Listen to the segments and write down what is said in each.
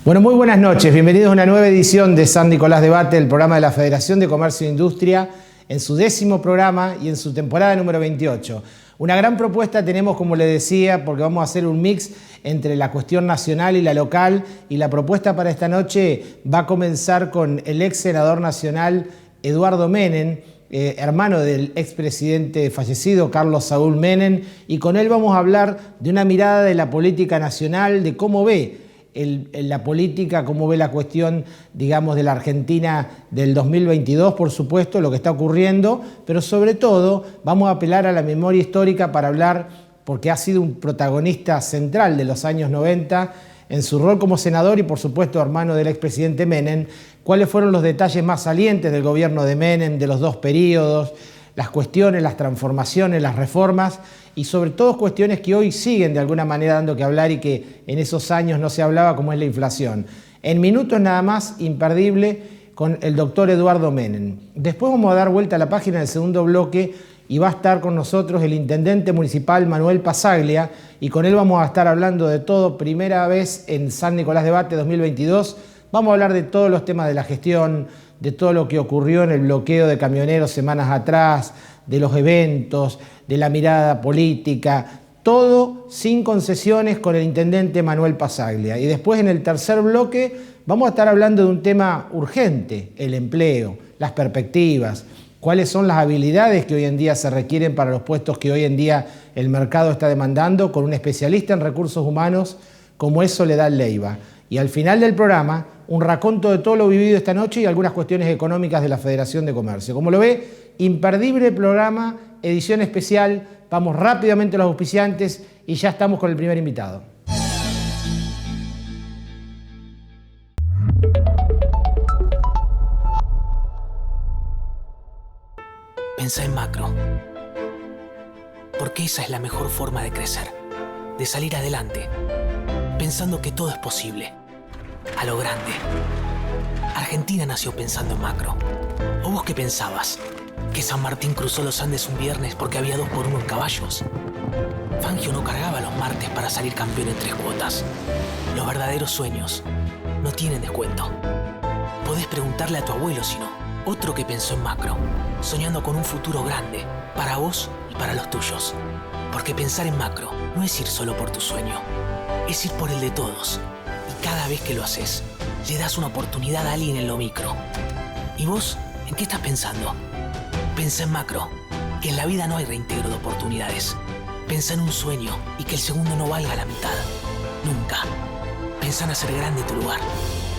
Bueno, muy buenas noches. Bienvenidos a una nueva edición de San Nicolás Debate, el programa de la Federación de Comercio e Industria, en su 10º programa y en su temporada número 28. Una gran propuesta tenemos, como les decía, porque vamos a hacer un mix entre la cuestión nacional y la local, y la propuesta para esta noche va a comenzar con el ex senador nacional Eduardo Menem, hermano del expresidente fallecido Carlos Saúl Menem, y con él vamos a hablar de una mirada de la política nacional, de cómo ve la política, cómo ve la cuestión, digamos, de la Argentina del 2022, por supuesto, lo que está ocurriendo, pero sobre todo vamos a apelar a la memoria histórica para hablar, porque ha sido un protagonista central de los años 90 en su rol como senador y, por supuesto, hermano del expresidente Menem, cuáles fueron los detalles más salientes del gobierno de Menem, de los dos periodos, las cuestiones, las transformaciones, las reformas y sobre todo cuestiones que hoy siguen de alguna manera dando que hablar y que en esos años no se hablaba, como es la inflación. En minutos nada más, imperdible, con el doctor Eduardo Menem. Después vamos a dar vuelta a la página del segundo bloque y va a estar con nosotros el intendente municipal Manuel Pasaglia, y con él vamos a estar hablando de todo, primera vez en San Nicolás Debate 2022. Vamos a hablar de todos los temas de la gestión, de todo lo que ocurrió en el bloqueo de camioneros semanas atrás, de los eventos, de la mirada política, todo sin concesiones con el intendente Manuel Pasaglia. Y después, en el tercer bloque, vamos a estar hablando de un tema urgente: el empleo, las perspectivas, cuáles son las habilidades que hoy en día se requieren para los puestos que hoy en día el mercado está demandando, con un especialista en recursos humanos como es Soledad Leiva. Y al final del programa, un raconto de todo lo vivido esta noche y algunas cuestiones económicas de la Federación de Comercio. Como lo ve, imperdible programa, edición especial. Vamos rápidamente a los auspiciantes y ya estamos con el primer invitado. Pensá en macro, porque esa es la mejor forma de crecer, de salir adelante, pensando que todo es posible, a lo grande. Argentina nació pensando en macro. ¿O vos qué pensabas? ¿Que San Martín cruzó los Andes un viernes porque había 2x1 en caballos? Fangio no cargaba los martes para salir campeón en 3 cuotas. Los verdaderos sueños no tienen descuento. Podés preguntarle a tu abuelo si no. Otro que pensó en macro, soñando con un futuro grande, para vos y para los tuyos. Porque pensar en macro no es ir solo por tu sueño, es ir por el de todos. Y cada vez que lo haces, le das una oportunidad a alguien en lo micro. ¿Y vos, en qué estás pensando? Pensá en macro, que en la vida no hay reintegro de oportunidades. Pensá en un sueño y que el segundo no valga la mitad. Nunca. Pensá en hacer grande tu lugar.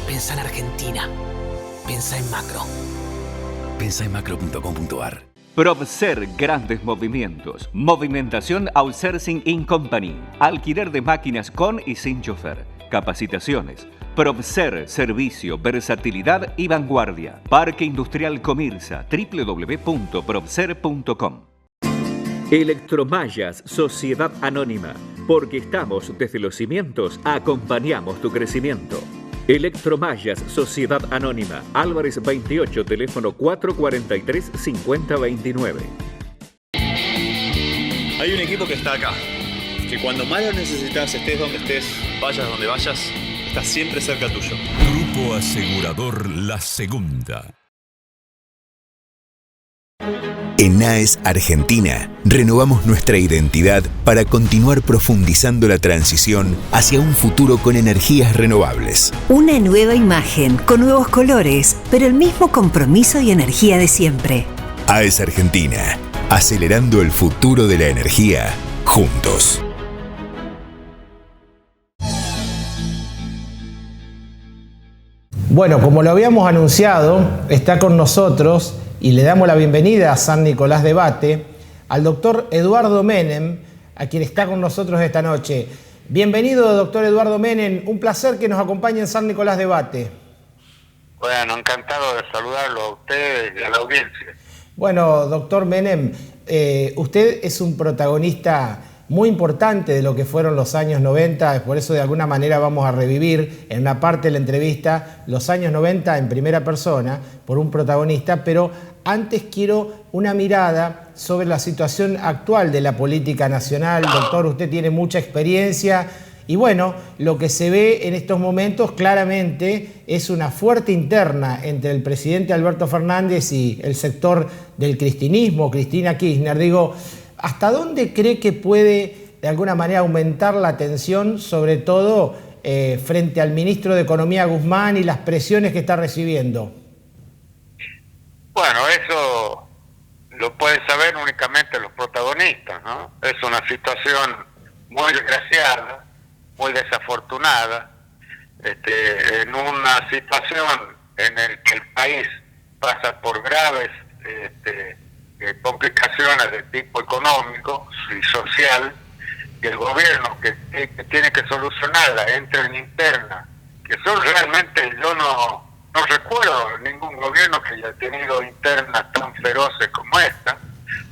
Pensá en Argentina. Pensá en macro. Pensá en macro.com.ar. Probser Grandes Movimientos. Movimentación Outsourcing in Company. Alquiler de máquinas con y sin chofer. Capacitaciones. Probser, servicio, versatilidad y vanguardia. Parque Industrial Comirsa, www.probser.com. Electromallas, Sociedad Anónima. Porque estamos desde los cimientos, acompañamos tu crecimiento. Electromallas, Sociedad Anónima, Álvarez 28, teléfono 443-5029. Hay un equipo que está acá, que cuando más lo necesitas, estés donde estés, vayas donde vayas, está siempre cerca tuyo. Grupo Asegurador La Segunda. En AES Argentina, renovamos nuestra identidad para continuar profundizando la transición hacia un futuro con energías renovables. Una nueva imagen, con nuevos colores, pero el mismo compromiso y energía de siempre. AES Argentina, acelerando el futuro de la energía, juntos. Bueno, como lo habíamos anunciado, está con nosotros y le damos la bienvenida a San Nicolás Debate al doctor Eduardo Menem, a quien está con nosotros esta noche. Bienvenido, doctor Eduardo Menem. Un placer que nos acompañe en San Nicolás Debate. Bueno, encantado de saludarlo a usted y a la audiencia. Bueno, doctor Menem, usted es un protagonista muy importante de lo que fueron los años 90, por eso de alguna manera vamos a revivir en una parte de la entrevista los años 90 en primera persona por un protagonista, pero antes quiero una mirada sobre la situación actual de la política nacional. Doctor, usted tiene mucha experiencia Y bueno, lo que se ve en estos momentos claramente es una fuerte interna entre el presidente Alberto Fernández y el sector del cristinismo, Cristina Kirchner. Digo, ¿hasta dónde cree que puede de alguna manera aumentar la tensión, sobre todo frente al ministro de Economía Guzmán y las presiones que está recibiendo? Bueno, eso lo pueden saber únicamente los protagonistas, ¿no? Es una situación muy desgraciada, muy desafortunada, en una situación en la que el país pasa por graves complicaciones de tipo económico y social, que el gobierno que tiene que solucionarla entra en interna, que son realmente, yo no recuerdo ningún gobierno que haya tenido internas tan feroces como esta,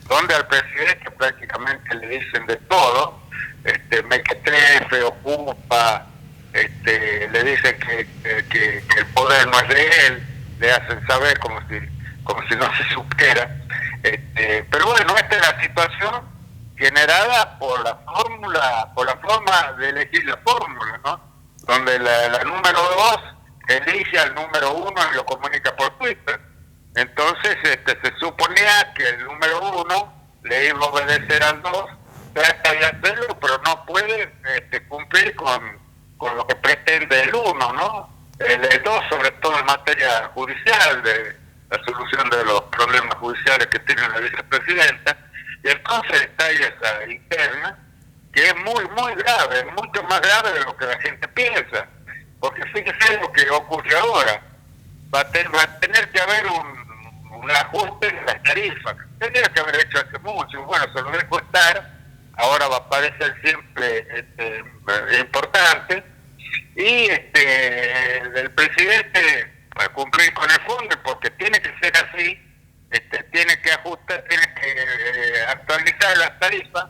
donde al presidente prácticamente le dicen de todo, mequetrefe, ocupa, le dicen que el poder no es de él, le hacen saber como si no se supiera. Pero bueno, esta es la situación generada por la forma de elegir la fórmula, ¿no? Donde la número 2 elige al número 1 y lo comunica por Twitter. Entonces se suponía que el número 1 le iba a obedecer al 2, trata de hacerlo, pero no puede cumplir con lo que pretende el 1, ¿no? El 2, sobre todo en materia judicial, de la solución de los problemas judiciales que tiene la vicepresidenta, y entonces está ahí esa interna, que es muy, muy grave, mucho más grave de lo que la gente piensa, porque fíjese lo que ocurre ahora, va a tener que haber un ajuste en las tarifas, tendría que haber hecho hace mucho, bueno, se lo dejo estar, ahora va a parecer siempre importante, y el presidente va a cumplir con el fondo, porque tiene que ser así, tiene que ajustar, tiene que actualizar las tarifas,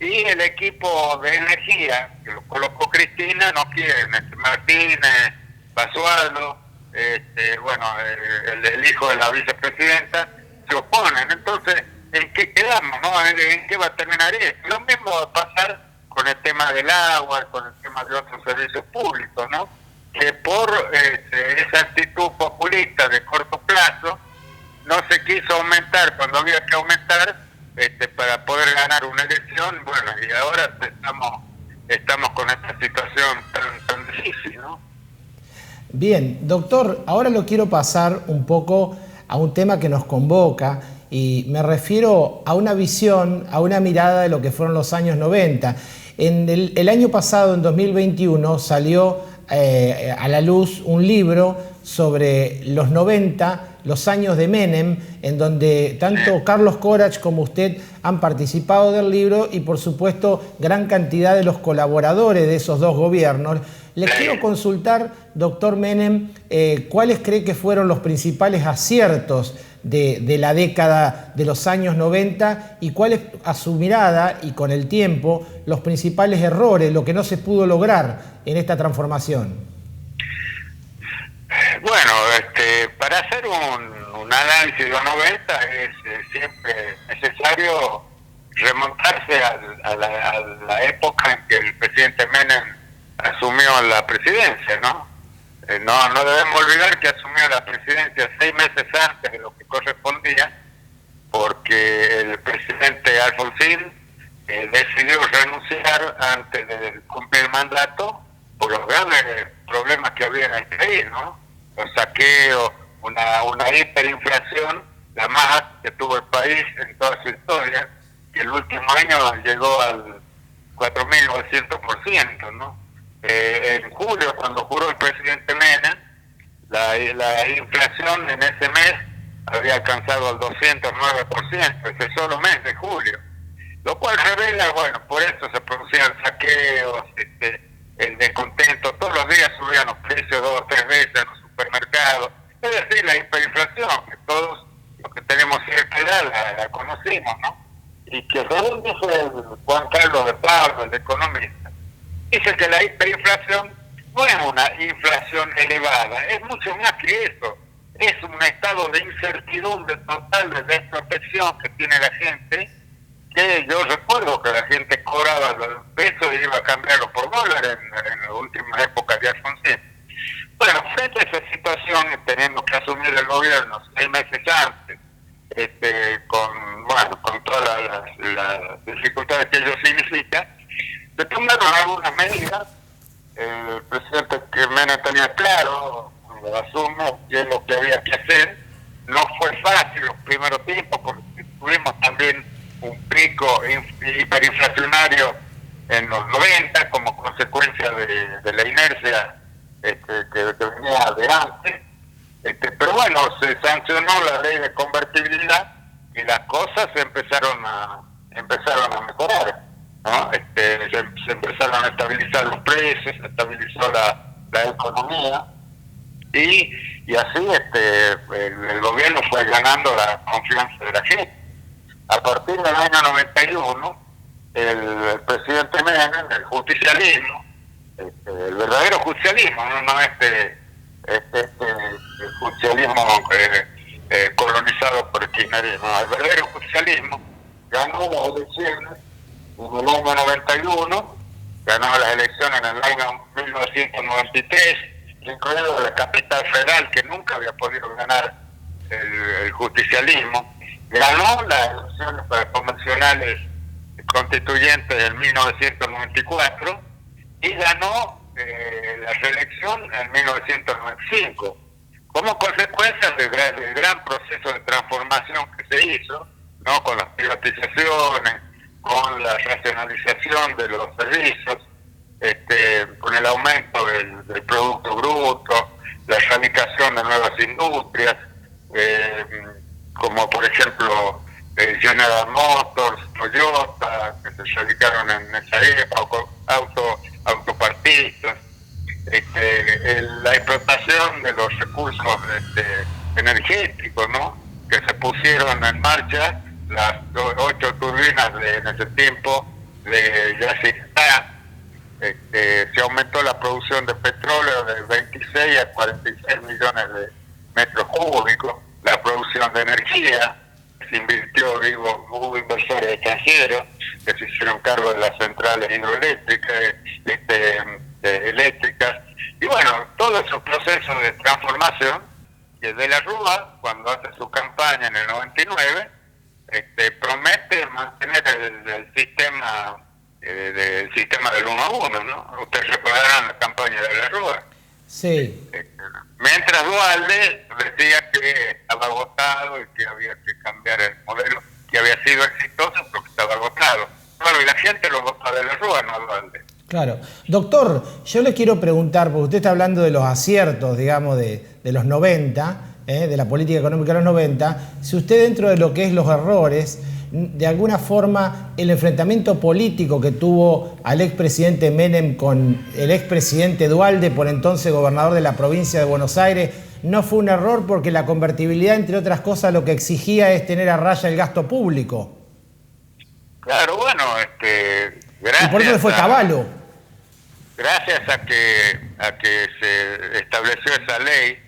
y el equipo de energía que lo colocó Cristina no quieren, Martínez, Basualdo, el hijo de la vicepresidenta, se oponen. Entonces, ¿en qué quedamos, no? ¿En qué va a terminar esto? Lo mismo va a pasar con el tema del agua, con el tema de otros servicios públicos, ¿no? Que por esa actitud populista de corto plazo no se quiso aumentar cuando había que aumentar para poder ganar una elección, bueno, y ahora estamos con esta situación tan difícil, ¿no? Bien, doctor, ahora lo quiero pasar un poco a un tema que nos convoca, y me refiero a una visión, a una mirada de lo que fueron los años 90. En el año pasado, en 2021, salió a la luz un libro sobre los 90, los años de Menem, en donde tanto Carlos Corach como usted han participado del libro, y por supuesto gran cantidad de los colaboradores de esos dos gobiernos. Les quiero consultar, doctor Menem, ¿cuáles cree que fueron los principales aciertos de la década de los años 90 y cuáles, a su mirada y con el tiempo, los principales errores, lo que no se pudo lograr en esta transformación? Bueno, para hacer un análisis de los 90 es siempre necesario remontarse a la época en que el presidente Menem asumió la presidencia, ¿no? No debemos olvidar que asumió la presidencia 6 meses antes de lo que correspondía, porque el presidente Alfonsín decidió renunciar antes de cumplir el mandato por los graves problemas que había en el país, ¿no? Los saqueos, una hiperinflación, la más alta que tuvo el país en toda su historia, que el último año llegó al 4.900%, ¿no? En julio, cuando juró el presidente Menem, la inflación en ese mes había alcanzado el 209%, ese solo mes de julio, lo cual revela, bueno, por eso se producían saqueos, el descontento, todos los días subían los precios 2 o 3 veces en los supermercados, es decir, la hiperinflación, que todos los que tenemos cierta edad la conocimos, ¿no? Y que según dice Juan Carlos de Pablo, el economista, dice que la hiperinflación no es una inflación elevada, es mucho más que eso, es un estado de incertidumbre total, de desprotección que tiene la gente, que yo recuerdo que la gente cobraba los pesos y iba a cambiarlo por Goller en las últimas épocas de Alfonsín. Bueno, frente a esa situación, teniendo que asumir el gobierno 6 meses antes, con todas las dificultades que ello significa, se tomaron algunas medidas. El presidente Menem tenía claro, cuando asume, qué es lo que había que hacer. No fue fácil los primeros tiempos, porque tuvimos también un pico hiperinflacionario en los 90 como consecuencia de la inercia que venía de antes. Pero bueno, se sancionó la ley de convertibilidad y las cosas se empezaron a mejorar, ¿no? Se empezaron a estabilizar los precios, se estabilizó la economía y así el gobierno fue ganando la confianza de la gente. A partir del año 91, el presidente Menem, el justicialismo, el verdadero justicialismo, no este justicialismo colonizado por el kirchnerismo, el verdadero justicialismo ganó las elecciones en el año 91, ganó las elecciones en el año 1993, incluido la capital federal, que nunca había podido ganar el justicialismo, ganó las elecciones convencionales constituyentes en 1994 y ganó la reelección en 1995. Como consecuencia del gran proceso de transformación que se hizo, ¿no? Con las privatizaciones, con la racionalización de los servicios, con el aumento del Producto Bruto, la erradicación de nuevas industrias, como por ejemplo General Motors, Toyota, que se radicaron en esa época, autopartistas, la explotación de los recursos energéticos, ¿no? Que se pusieron en marcha las 8 turbinas en ese tiempo de Yacintá. Se aumentó la producción de petróleo de 26 a 46 millones de metros cúbicos, la producción de energía, se invirtió, hubo inversores extranjeros que se hicieron cargo de las centrales hidroeléctricas, eléctricas, y bueno, todos esos procesos de transformación, que de la Rúa, cuando hace su campaña en el 99, promete mantener el sistema del 1 a 1, ¿no? Ustedes recordarán la campaña de la Rúa. Sí. Mientras Duhalde decía que estaba agotado y que había que cambiar el modelo, que había sido exitoso, pero que estaba agotado. Bueno, y la gente lo votó de la Rúa, no a Duhalde. Claro. Doctor, yo le quiero preguntar, porque usted está hablando de los aciertos, digamos, de los 90, de la política económica de los 90, si usted dentro de lo que es los errores, de alguna forma el enfrentamiento político que tuvo al expresidente Menem con el expresidente Duhalde, por entonces gobernador de la provincia de Buenos Aires, no fue un error porque la convertibilidad, entre otras cosas, lo que exigía es tener a raya el gasto público. Claro, bueno, gracias. Y por eso le fue Cavallo. Gracias a que se estableció esa ley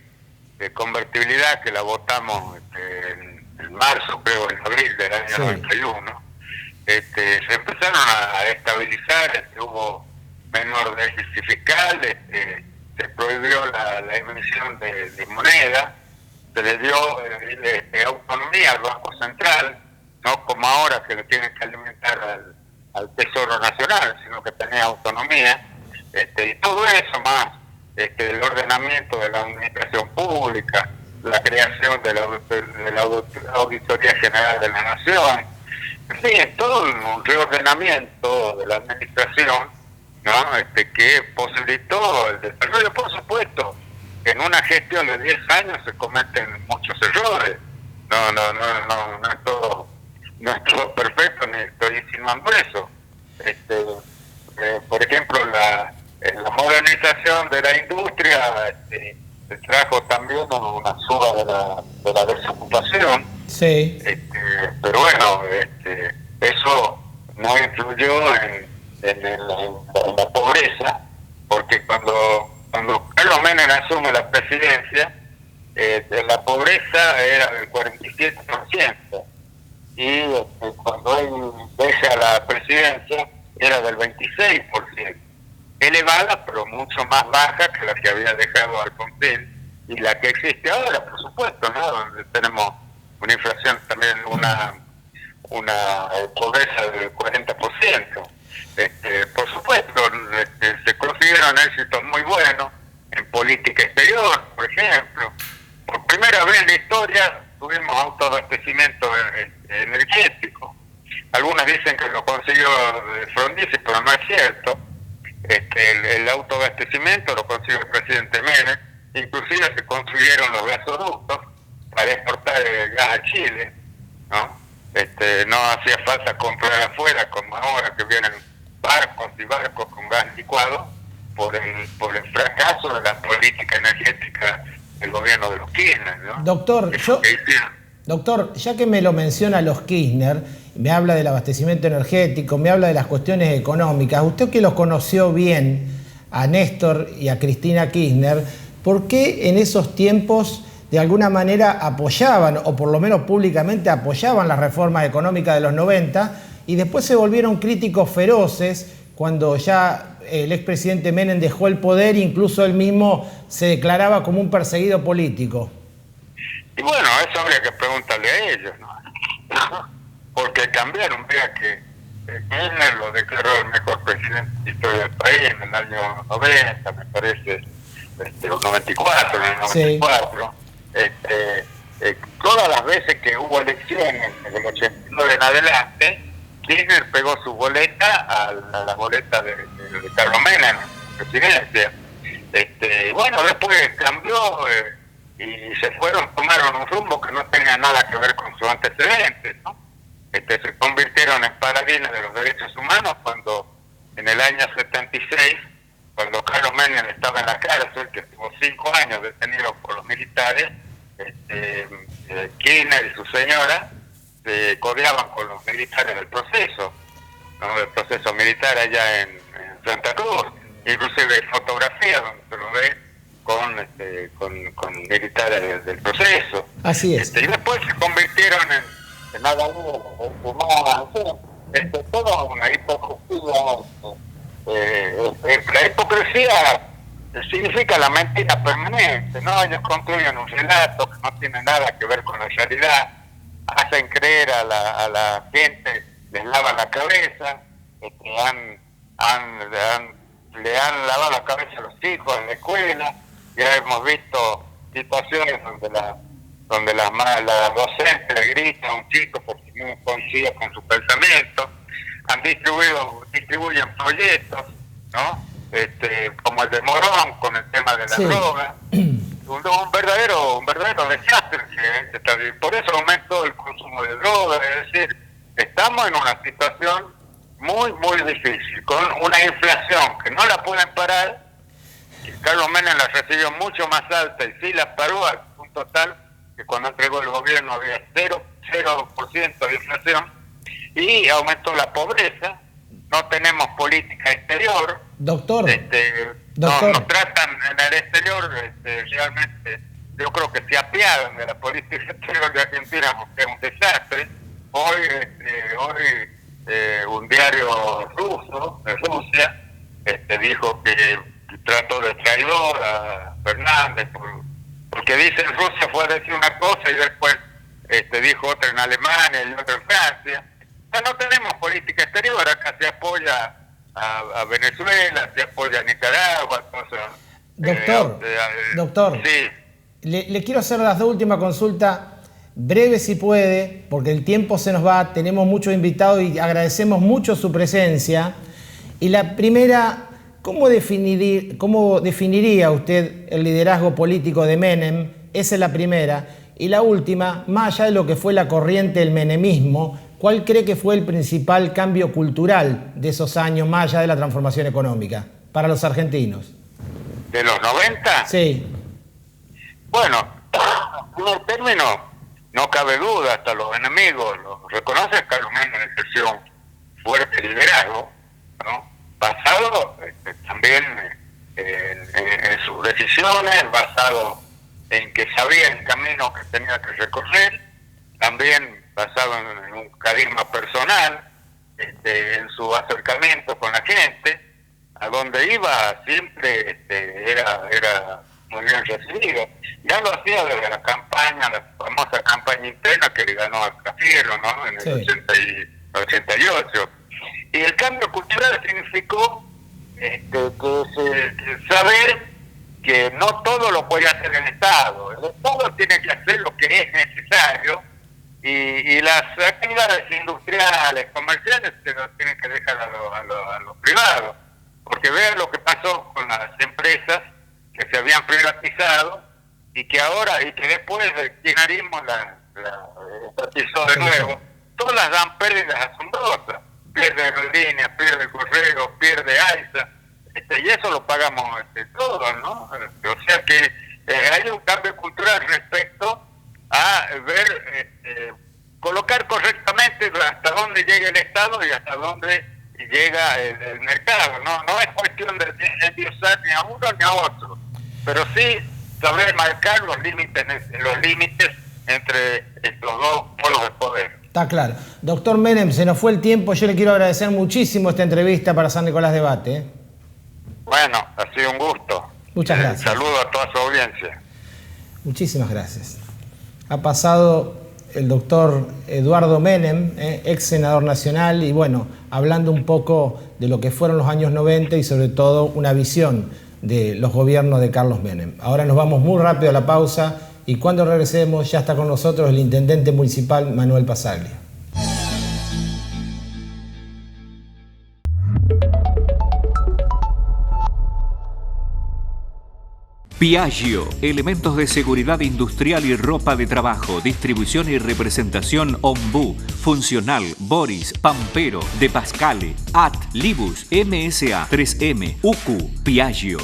de convertibilidad, que la votamos en marzo, creo, en abril del año 91, se empezaron a estabilizar, hubo menor déficit fiscal, se prohibió la emisión de moneda, se le dio autonomía al Banco Central, no como ahora que lo tienen que alimentar al Tesoro Nacional, sino que tenía autonomía, y todo eso más el ordenamiento de la administración pública, la creación de la Auditoría General de la Nación, en fin, todo un reordenamiento de la administración, ¿no? Que posibilitó el desarrollo. Por supuesto, en una gestión de 10 años se cometen muchos errores, no es todo perfecto, ni estoy insinuando eso. Por ejemplo, la modernización de la industria se trajo también una suba de la desocupación. Sí. Pero bueno, eso no influyó en la pobreza, porque cuando Carlos Menem asume la presidencia, la pobreza era del 47%, y cuando él deja la presidencia era del 26%. elevada, pero mucho más baja que la que había dejado Alfonsín y la que existe ahora, por supuesto, ¿no? Donde tenemos una inflación también, una pobreza del 40%. Por supuesto, se consiguieron éxitos muy buenos en política exterior, por ejemplo. Por primera vez en la historia tuvimos autoabastecimiento energético. Algunas dicen que lo consiguió Frondizi, pero no es cierto. El autoabastecimiento lo consiguió el presidente Menem. Inclusive se construyeron los gasoductos para exportar el gas a Chile, ¿no? No hacía falta comprar afuera como ahora que vienen barcos y barcos con gas licuado por el fracaso de la política energética del gobierno de los Kirchner, ¿no? Doctor, ya que me lo menciona los Kirchner, me habla del abastecimiento energético, me habla de las cuestiones económicas, usted que los conoció bien, a Néstor y a Cristina Kirchner, ¿por qué en esos tiempos de alguna manera apoyaban, o por lo menos públicamente apoyaban las reformas económicas de los 90 y después se volvieron críticos feroces cuando ya el expresidente Menem dejó el poder, incluso él mismo se declaraba como un perseguido político? Y bueno, eso habría que preguntarle a ellos, ¿no? Porque cambiaron, vea que Kirchner lo declaró el mejor presidente de la historia del país en el año 90, me parece, o 94, en el 94. Sí. Todas las veces que hubo elecciones desde el 89 en adelante, Kirchner pegó su boleta a la boleta de Carlos Menem, presidencia. Bueno, después cambió y tomaron un rumbo que no tenía nada que ver con sus antecedentes, ¿no? Se convirtieron en paladines de los derechos humanos cuando en el año 76, cuando Carlos Menem estaba en la cárcel, que estuvo 5 años detenido por los militares, Kirchner y su señora se codeaban con los militares del proceso, ¿no? El proceso militar allá en Santa Cruz. Inclusive hay fotografías donde se lo ve con militares del proceso. Así es. Y después se convirtieron en nada toda una hipocresía. La hipocresía significa la mentira permanente, ¿no? Ellos construyen un relato que no tiene nada que ver con la realidad, hacen creer a la gente, les lavan la cabeza, le han lavado la cabeza a los hijos en la escuela. Ya hemos visto situaciones donde la docente le grita a un chico porque no coincide con su pensamiento. Distribuyen folletos, ¿no? Como el de Morón con el tema de la droga. Un verdadero desastre. Por eso aumentó el consumo de droga. Es decir, estamos en una situación muy, muy difícil, con una inflación que no la pueden parar. Carlos Menem la recibió mucho más alta y sí la paró al punto tal que cuando entregó el gobierno había 0% de inflación y aumentó la pobreza. No tenemos política exterior. Doctor. Nos tratan en el exterior, realmente, yo creo que se apiadan de la política exterior de Argentina porque es un desastre. Hoy un diario ruso, de Rusia, dijo que trató de traidor a Fernández porque dice en Rusia fue a decir una cosa y después dijo otra en Alemania y otra en Francia. No tenemos política exterior, acá se apoya a Venezuela, se apoya a Nicaragua. Doctor, sí. Le quiero hacer las dos últimas consultas, breve si puede, porque el tiempo se nos va, tenemos muchos invitados y agradecemos mucho su presencia. Y la primera, ¿cómo definiría usted el liderazgo político de Menem? Esa es la primera. Y la última, más allá de lo que fue la corriente del menemismo, ¿cuál cree que fue el principal cambio cultural de esos años, más allá de la transformación económica, para los argentinos? ¿De los 90? Sí. Bueno, en el término, no cabe duda, hasta los enemigos lo reconocen. Carlos Menem ejerció un fuerte liderazgo, ¿no? Basado también en sus decisiones, basado en que sabía el camino que tenía que recorrer, también basado en un carisma personal, en su acercamiento con la gente. a donde iba siempre era muy bien recibido. Ya lo hacía desde la campaña, la famosa campaña interna que le ganó a Cafiero, ¿no? En el 88. Y el cambio cultural significó saber que no todo lo puede hacer el Estado. El Estado tiene que hacer lo que es necesario y las actividades industriales, comerciales, se lo tienen que dejar a los privados. Porque vean lo que pasó con las empresas que se habían privatizado y que ahora, y que después del kirchnerismo la estatizó de nuevo. Todas dan pérdidas asombrosas. Pierde Aerolínea, pierde Correo, pierde AISA, y eso lo pagamos todos, ¿no? O sea que hay un cambio cultural respecto a ver, colocar correctamente hasta dónde llega el Estado y hasta dónde llega el mercado. No es cuestión de endiosar ni a uno ni a otro, pero sí saber marcar los límites entre estos dos polos de poder. Está claro. Doctor Menem, se nos fue el tiempo. Yo le quiero agradecer muchísimo esta entrevista para San Nicolás Debate. Bueno, ha sido un gusto. Muchas gracias. Saludo a toda su audiencia. Muchísimas gracias. Ha pasado el doctor Eduardo Menem, ex senador nacional, y bueno, hablando un poco de lo que fueron los años 90 y sobre todo una visión de los gobiernos de Carlos Menem. Ahora nos vamos muy rápido a la pausa. Y cuando regresemos ya está con nosotros el intendente municipal Manuel Pasaglia. Piaggio, elementos de seguridad industrial y ropa de trabajo, distribución y representación Ombú, Funcional, Boris, Pampero, De Pascale, AT, Libus, MSA, 3M, UQ, Piaggio.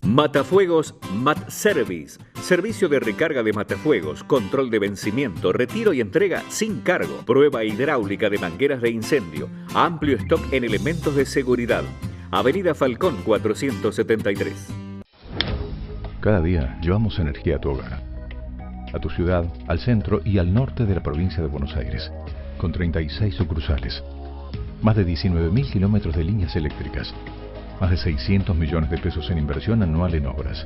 Matafuegos Mat Service, servicio de recarga de matafuegos, control de vencimiento, retiro y entrega sin cargo, prueba hidráulica de mangueras de incendio, amplio stock en elementos de seguridad. Avenida Falcón 473. Cada día llevamos energía a tu hogar, a tu ciudad, al centro y al norte de la provincia de Buenos Aires, con 36 sucursales, más de 19.000 kilómetros de líneas eléctricas, más de 600 millones de pesos en inversión anual en obras.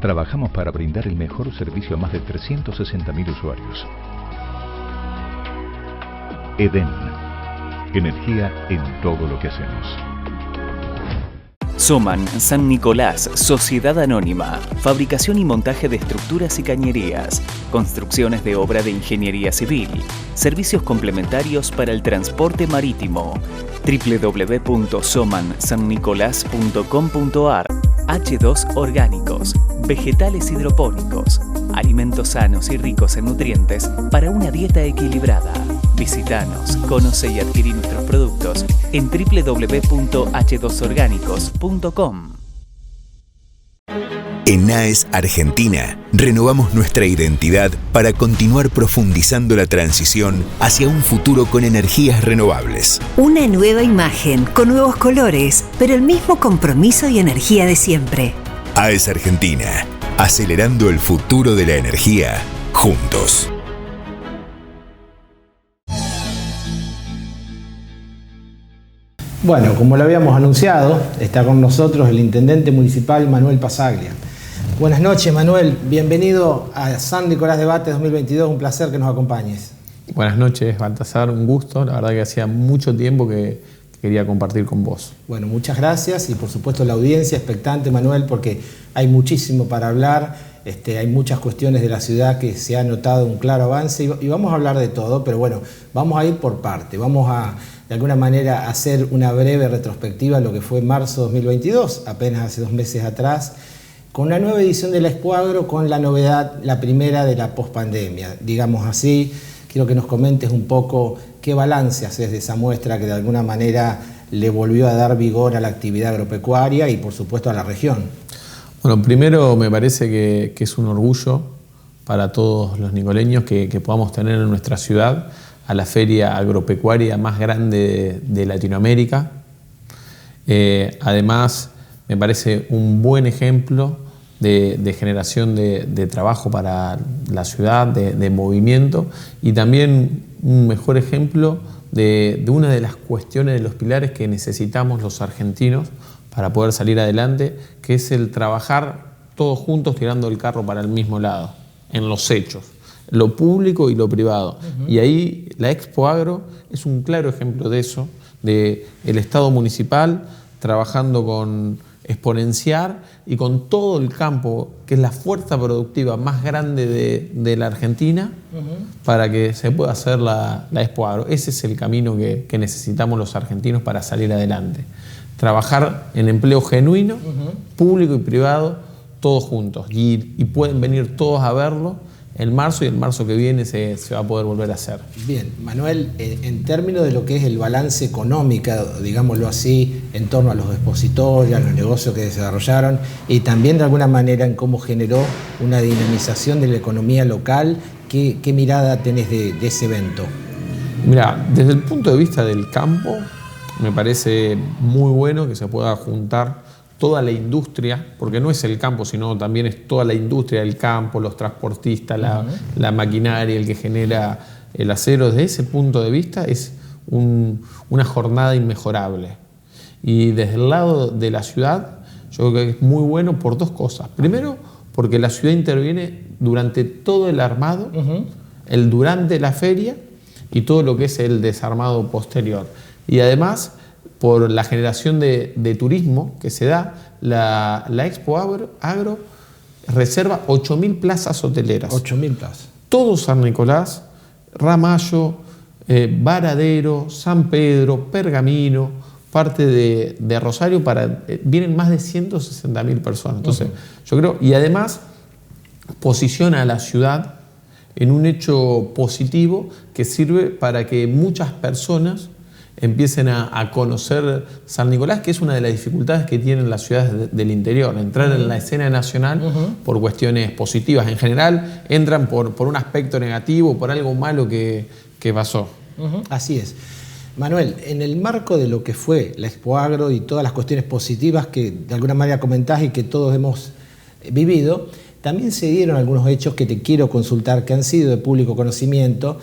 Trabajamos para brindar el mejor servicio a más de 360.000 usuarios. Edén. Energía en todo lo que hacemos. Soman San Nicolás, Sociedad Anónima, fabricación y montaje de estructuras y cañerías, construcciones de obra de ingeniería civil, servicios complementarios para el transporte marítimo, www.somansannicolás.com.ar. H2 Orgánicos, vegetales hidropónicos, alimentos sanos y ricos en nutrientes para una dieta equilibrada. Visítanos, conoce y adquirí nuestros productos en www.h2orgánicos.com. En AES Argentina, renovamos nuestra identidad para continuar profundizando la transición hacia un futuro con energías renovables. Una nueva imagen, con nuevos colores, pero el mismo compromiso y energía de siempre. AES Argentina, acelerando el futuro de la energía, juntos. Bueno, como lo habíamos anunciado, está con nosotros el intendente municipal Manuel Pasaglia. Buenas noches, Manuel. Bienvenido a San Nicolás Debate 2022. Un placer que nos acompañes. Buenas noches, Baltasar. Un gusto. La verdad que hacía mucho tiempo que quería compartir con vos. Bueno, muchas gracias y por supuesto la audiencia expectante, Manuel, porque hay muchísimo para hablar. Hay muchas cuestiones de la ciudad que se ha notado un claro avance y vamos a hablar de todo, pero bueno, vamos a ir por parte. Vamos a, de alguna manera, hacer una breve retrospectiva de lo que fue marzo 2022, apenas hace 2 meses atrás, con una nueva edición de la Expo Agro, con la novedad, la primera de la pospandemia, digamos así. Quiero que nos comentes un poco qué balance haces de esa muestra que de alguna manera le volvió a dar vigor a la actividad agropecuaria y por supuesto a la región. Bueno, primero me parece que es un orgullo para todos los nicoleños que podamos tener en nuestra ciudad a la feria agropecuaria más grande de Latinoamérica. Además, me parece un buen ejemplo de generación de trabajo para la ciudad, de movimiento, y también un mejor ejemplo de una de las cuestiones, de los pilares que necesitamos los argentinos para poder salir adelante, que es el trabajar todos juntos tirando el carro para el mismo lado, en los hechos, lo público y lo privado. Y ahí la Expo Agro es un claro ejemplo de eso, de el Estado municipal trabajando con exponenciar y con todo el campo, que es la fuerza productiva más grande de la Argentina, para que se pueda hacer la Expo Agro. Ese es el camino que necesitamos los argentinos para salir adelante. Trabajar en empleo genuino, público y privado, todos juntos. Y pueden venir todos a verlo en marzo, y el marzo que viene se va a poder volver a hacer. Bien, Manuel, en términos de lo que es el balance económico, digámoslo así, en torno a los expositores, a los negocios que desarrollaron, y también de alguna manera en cómo generó una dinamización de la economía local, ¿qué mirada tenés de ese evento? Mira, desde el punto de vista del campo, me parece muy bueno que se pueda juntar toda la industria, porque no es el campo, sino también es toda la industria del campo, los transportistas, la maquinaria, el que genera el acero. Desde ese punto de vista es una jornada inmejorable. Y desde el lado de la ciudad, yo creo que es muy bueno por dos cosas. Primero, porque la ciudad interviene durante todo el armado, el durante la feria y todo lo que es el desarmado posterior. Y además, por la generación de turismo que se da, la Expo Agro reserva 8.000 plazas hoteleras. 8.000 plazas. Todo San Nicolás, Ramallo, Varadero, San Pedro, Pergamino, parte de Rosario, vienen más de 160.000 personas. Entonces, yo creo, y además posiciona a la ciudad en un hecho positivo que sirve para que muchas personas empiecen a conocer San Nicolás, que es una de las dificultades que tienen las ciudades del interior, entrar en la escena nacional por cuestiones positivas. En general entran por un aspecto negativo, por algo malo que pasó. Así es. Manuel, en el marco de lo que fue la Expo Agro y todas las cuestiones positivas que de alguna manera comentás y que todos hemos vivido, también se dieron algunos hechos que te quiero consultar, que han sido de público conocimiento,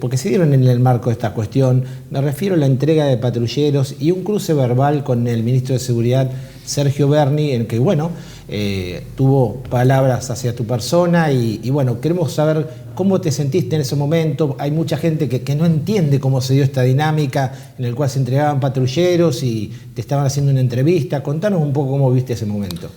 porque se dieron en el marco de esta cuestión. Me refiero a la entrega de patrulleros y un cruce verbal con el ministro de Seguridad, Sergio Berni, en que, bueno, tuvo palabras hacia tu persona y bueno, queremos saber cómo te sentiste en ese momento. Hay mucha gente que no entiende cómo se dio esta dinámica en el cual se entregaban patrulleros y te estaban haciendo una entrevista. Contanos un poco cómo viste ese momento.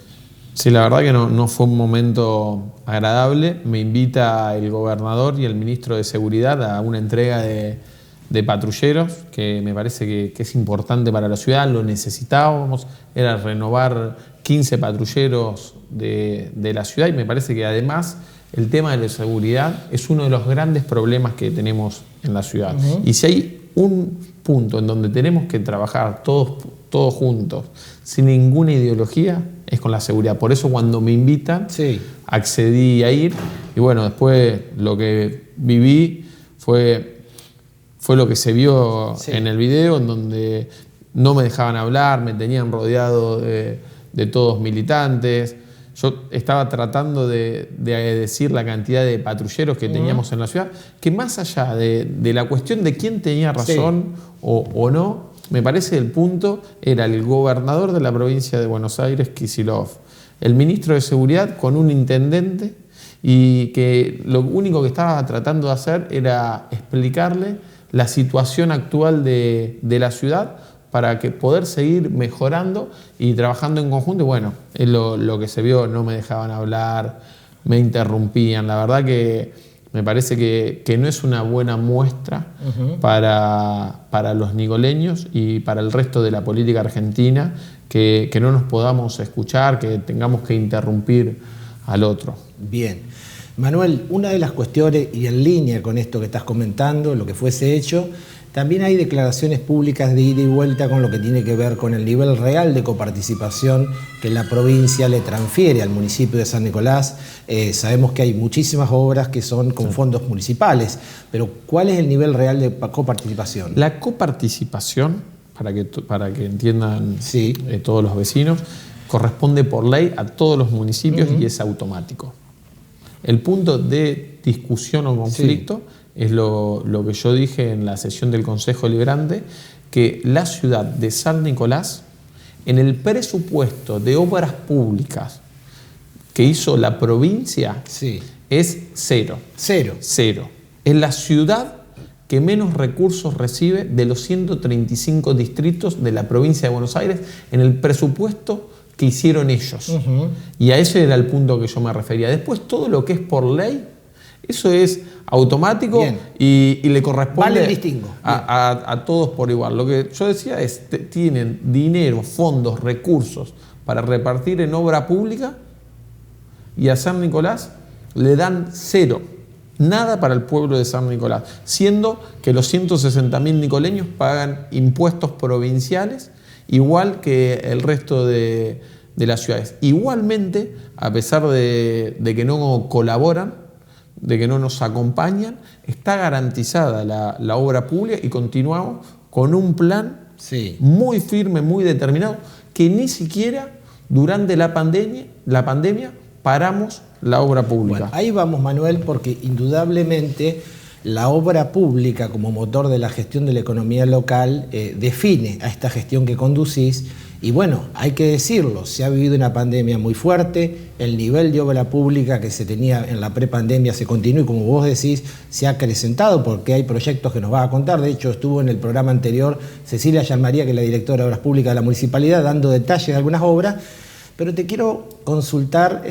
Sí, la verdad que no fue un momento agradable. Me invita el gobernador y el ministro de Seguridad a una entrega de patrulleros, que me parece que es importante para la ciudad, lo necesitábamos. Era renovar 15 patrulleros de la ciudad, y me parece que además el tema de la seguridad es uno de los grandes problemas que tenemos en la ciudad. Y si hay un punto en donde tenemos que trabajar todos juntos, sin ninguna ideología, es con la seguridad. Por eso cuando me invitan, accedí a ir, y bueno, después lo que viví fue lo que se vio en el video, en donde no me dejaban hablar, me tenían rodeado de todos militantes. Yo estaba tratando de decir la cantidad de patrulleros que teníamos en la ciudad, que más allá de la cuestión de quién tenía razón o no, me parece el punto era el gobernador de la provincia de Buenos Aires, Kicillof, el ministro de Seguridad con un intendente, y que lo único que estaba tratando de hacer era explicarle la situación actual de la ciudad para que poder seguir mejorando y trabajando en conjunto. Y bueno, es lo que se vio. No me dejaban hablar, me interrumpían. La verdad que me parece que no es una buena muestra para los nicoleños y para el resto de la política argentina, que no nos podamos escuchar, que tengamos que interrumpir al otro. Bien. Manuel, una de las cuestiones, y en línea con esto que estás comentando, lo que fue ese hecho, también hay declaraciones públicas de ida y vuelta con lo que tiene que ver con el nivel real de coparticipación que la provincia le transfiere al municipio de San Nicolás. Sabemos que hay muchísimas obras que son con fondos municipales, pero ¿cuál es el nivel real de coparticipación? La coparticipación, para que entiendan todos los vecinos, corresponde por ley a todos los municipios y es automático. El punto de discusión o conflicto es lo que yo dije en la sesión del Consejo Deliberante, que la ciudad de San Nicolás en el presupuesto de obras públicas que hizo la provincia, sí, es cero. Cero. Es la ciudad que menos recursos recibe de los 135 distritos de la provincia de Buenos Aires en el presupuesto que hicieron ellos. Y a ese era el punto que yo me refería. Después todo lo que es por ley, eso es automático y le corresponde a todos por igual. Lo que yo decía es, tienen dinero, fondos, recursos para repartir en obra pública y a San Nicolás le dan cero. Nada para el pueblo de San Nicolás, siendo que los 160.000 nicoleños pagan impuestos provinciales igual que el resto de las ciudades. Igualmente, a pesar de que no colaboran, de que no nos acompañan, está garantizada la obra pública y continuamos con un plan muy firme, muy determinado, que ni siquiera durante la pandemia paramos la obra pública. Bueno, ahí vamos, Manuel, porque indudablemente la obra pública como motor de la gestión de la economía local define a esta gestión que conducís. Y bueno, hay que decirlo, se ha vivido una pandemia muy fuerte, el nivel de obra pública que se tenía en la prepandemia se continúa y como vos decís, se ha acrecentado porque hay proyectos que nos va a contar. De hecho, estuvo en el programa anterior Cecilia Yanmaría, que es la directora de Obras Públicas de la Municipalidad, dando detalles de algunas obras. Pero te quiero consultar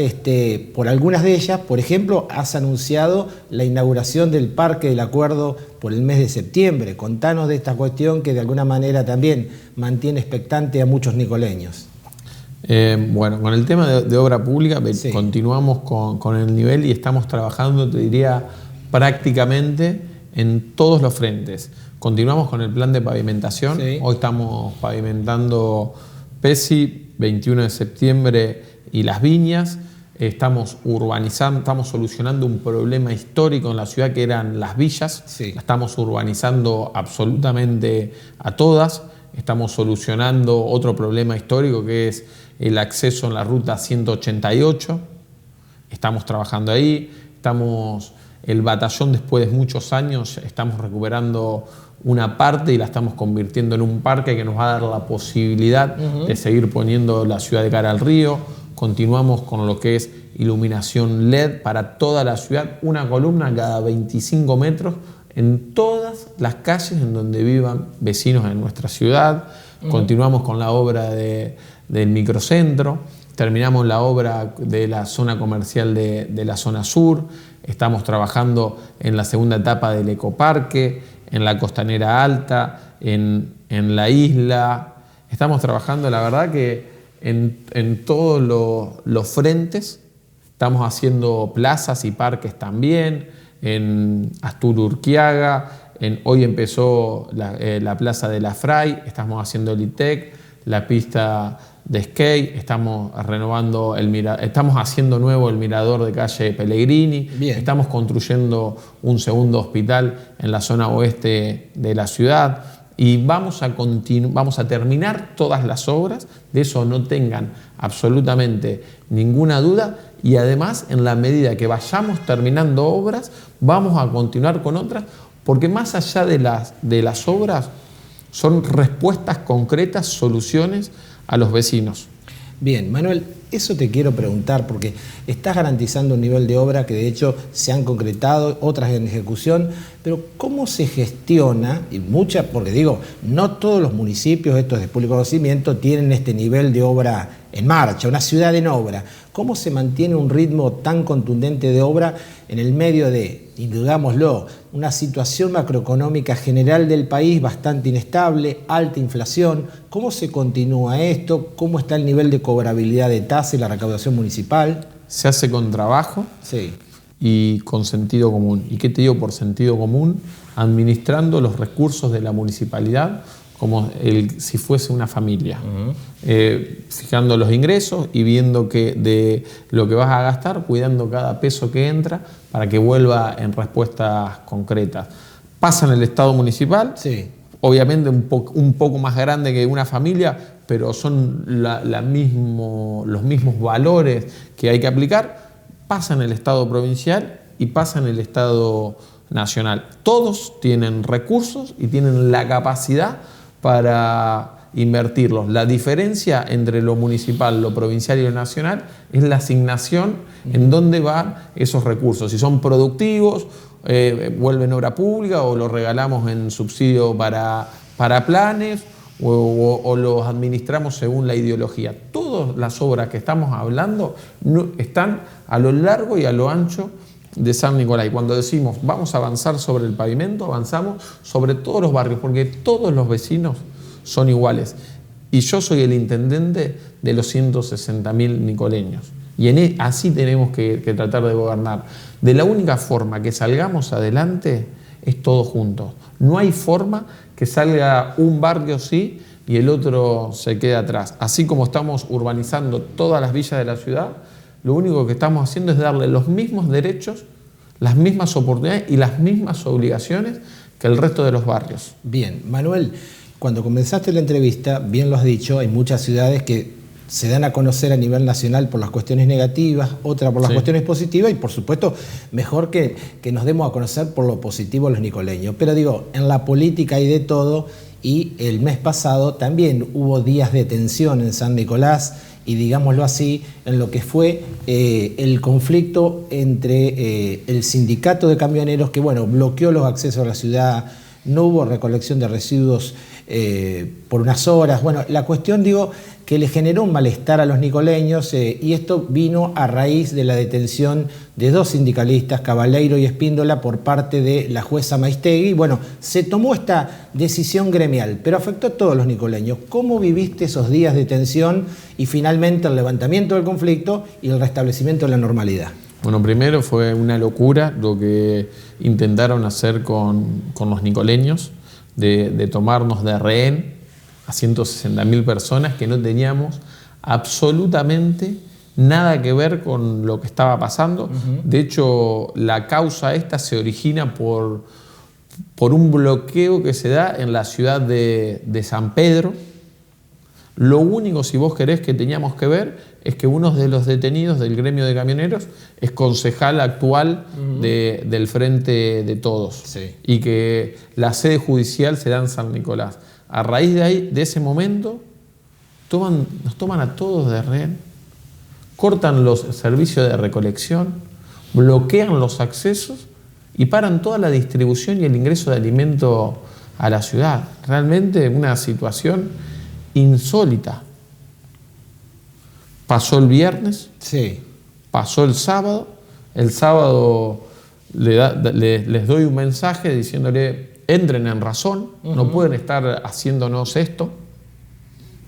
por algunas de ellas. Por ejemplo, has anunciado la inauguración del Parque del Acuerdo por el mes de septiembre. Contanos de esta cuestión que de alguna manera también mantiene expectante a muchos nicoleños. Bueno, con el tema de obra pública continuamos con el nivel y estamos trabajando, te diría, prácticamente en todos los frentes. Continuamos con el plan de pavimentación. Hoy estamos pavimentando Pesi, 21 de septiembre y Las Viñas. Estamos urbanizando, estamos solucionando un problema histórico en la ciudad que eran las villas. La estamos urbanizando absolutamente a todas. Estamos solucionando otro problema histórico que es el acceso en la ruta 188. Estamos trabajando ahí. El batallón, después de muchos años, estamos recuperando una parte y la estamos convirtiendo en un parque que nos va a dar la posibilidad de seguir poniendo la ciudad de cara al río. Continuamos con lo que es iluminación LED para toda la ciudad, una columna cada 25 metros en todas las calles en donde vivan vecinos en nuestra ciudad. Continuamos con la obra del microcentro, terminamos la obra de la zona comercial de la zona sur, estamos trabajando en la segunda etapa del ecoparque, en la Costanera Alta, en la isla. Estamos trabajando, la verdad que en todos los frentes. Estamos haciendo plazas y parques también, en Astur Urquiaga, hoy empezó la plaza de la Fray, estamos haciendo el ITEC, la pista de skate, estamos renovando estamos haciendo nuevo el mirador de calle Pellegrini. Estamos construyendo un segundo hospital en la zona oeste de la ciudad y vamos a terminar todas las obras, de eso no tengan absolutamente ninguna duda, y además en la medida que vayamos terminando obras vamos a continuar con otras, porque más allá de las obras son respuestas concretas, soluciones a los vecinos. Bien, Manuel, eso te quiero preguntar porque estás garantizando un nivel de obra que de hecho se han concretado, otras en ejecución, pero ¿cómo se gestiona? Y porque digo, no todos los municipios, estos de público conocimiento, tienen este nivel de obra en marcha, una ciudad en obra. ¿Cómo se mantiene un ritmo tan contundente de obra en el medio de, indudámoslo, una situación macroeconómica general del país bastante inestable, alta inflación? ¿Cómo se continúa esto? ¿Cómo está el nivel de cobrabilidad de tasa y la recaudación municipal? Se hace con trabajo y con sentido común. ¿Y qué te digo por sentido común? Administrando los recursos de la municipalidad como si fuese una familia, fijando los ingresos y viendo que de lo que vas a gastar, cuidando cada peso que entra para que vuelva en respuestas concretas. Pasa en el Estado municipal, obviamente un poco más grande que una familia, pero son los mismos valores que hay que aplicar. Pasa en el Estado provincial y pasa en el Estado nacional. Todos tienen recursos y tienen la capacidad invertirlos. La diferencia entre lo municipal, lo provincial y lo nacional es la asignación en dónde van esos recursos. Si son productivos, vuelven obra pública o los regalamos en subsidio para planes o los administramos según la ideología. Todas las obras que estamos hablando están a lo largo y a lo ancho de San Nicolás. Y cuando decimos vamos a avanzar sobre el pavimento, avanzamos sobre todos los barrios, porque todos los vecinos son iguales. Y yo soy el intendente de los 160.000 nicoleños. Y así tenemos que tratar de gobernar. De la única forma que salgamos adelante es todos juntos. No hay forma que salga un barrio sí y el otro se quede atrás. Así como estamos urbanizando todas las villas de la ciudad, lo único que estamos haciendo es darle los mismos derechos, las mismas oportunidades y las mismas obligaciones que el resto de los barrios. Bien, Manuel, cuando comenzaste la entrevista, bien lo has dicho, hay muchas ciudades que se dan a conocer a nivel nacional por las cuestiones negativas, otras por las cuestiones positivas y por supuesto mejor que nos demos a conocer por lo positivo los nicoleños. Pero digo, en la política hay de todo y el mes pasado también hubo días de tensión en San Nicolás y digámoslo así, en lo que fue el conflicto entre el sindicato de camioneros que bloqueó los accesos a la ciudad, no hubo recolección de residuos por unas horas. Bueno, la cuestión, que le generó un malestar a los nicoleños y esto vino a raíz de la detención de dos sindicalistas, Cabaleiro y Espíndola, por parte de la jueza Maistegui. Bueno, se tomó esta decisión gremial, pero afectó a todos los nicoleños. ¿Cómo viviste esos días de tensión y finalmente el levantamiento del conflicto y el restablecimiento de la normalidad? Bueno, primero fue una locura lo que intentaron hacer con los nicoleños, de tomarnos de rehén a 160.000 personas que no teníamos absolutamente nada que ver con lo que estaba pasando. De hecho, la causa esta se origina por un bloqueo que se da en la ciudad de San Pedro. Lo único, si vos querés, que teníamos que ver es que uno de los detenidos del gremio de camioneros es concejal actual del Frente de Todos. Sí. Y que la sede judicial se da en San Nicolás. A raíz de ese momento, nos toman a todos de rehén, cortan los servicios de recolección, bloquean los accesos y paran toda la distribución y el ingreso de alimento a la ciudad. Realmente una situación insólita. Pasó el viernes, pasó el sábado. El sábado les doy un mensaje diciéndole: entren en razón, no pueden estar haciéndonos esto.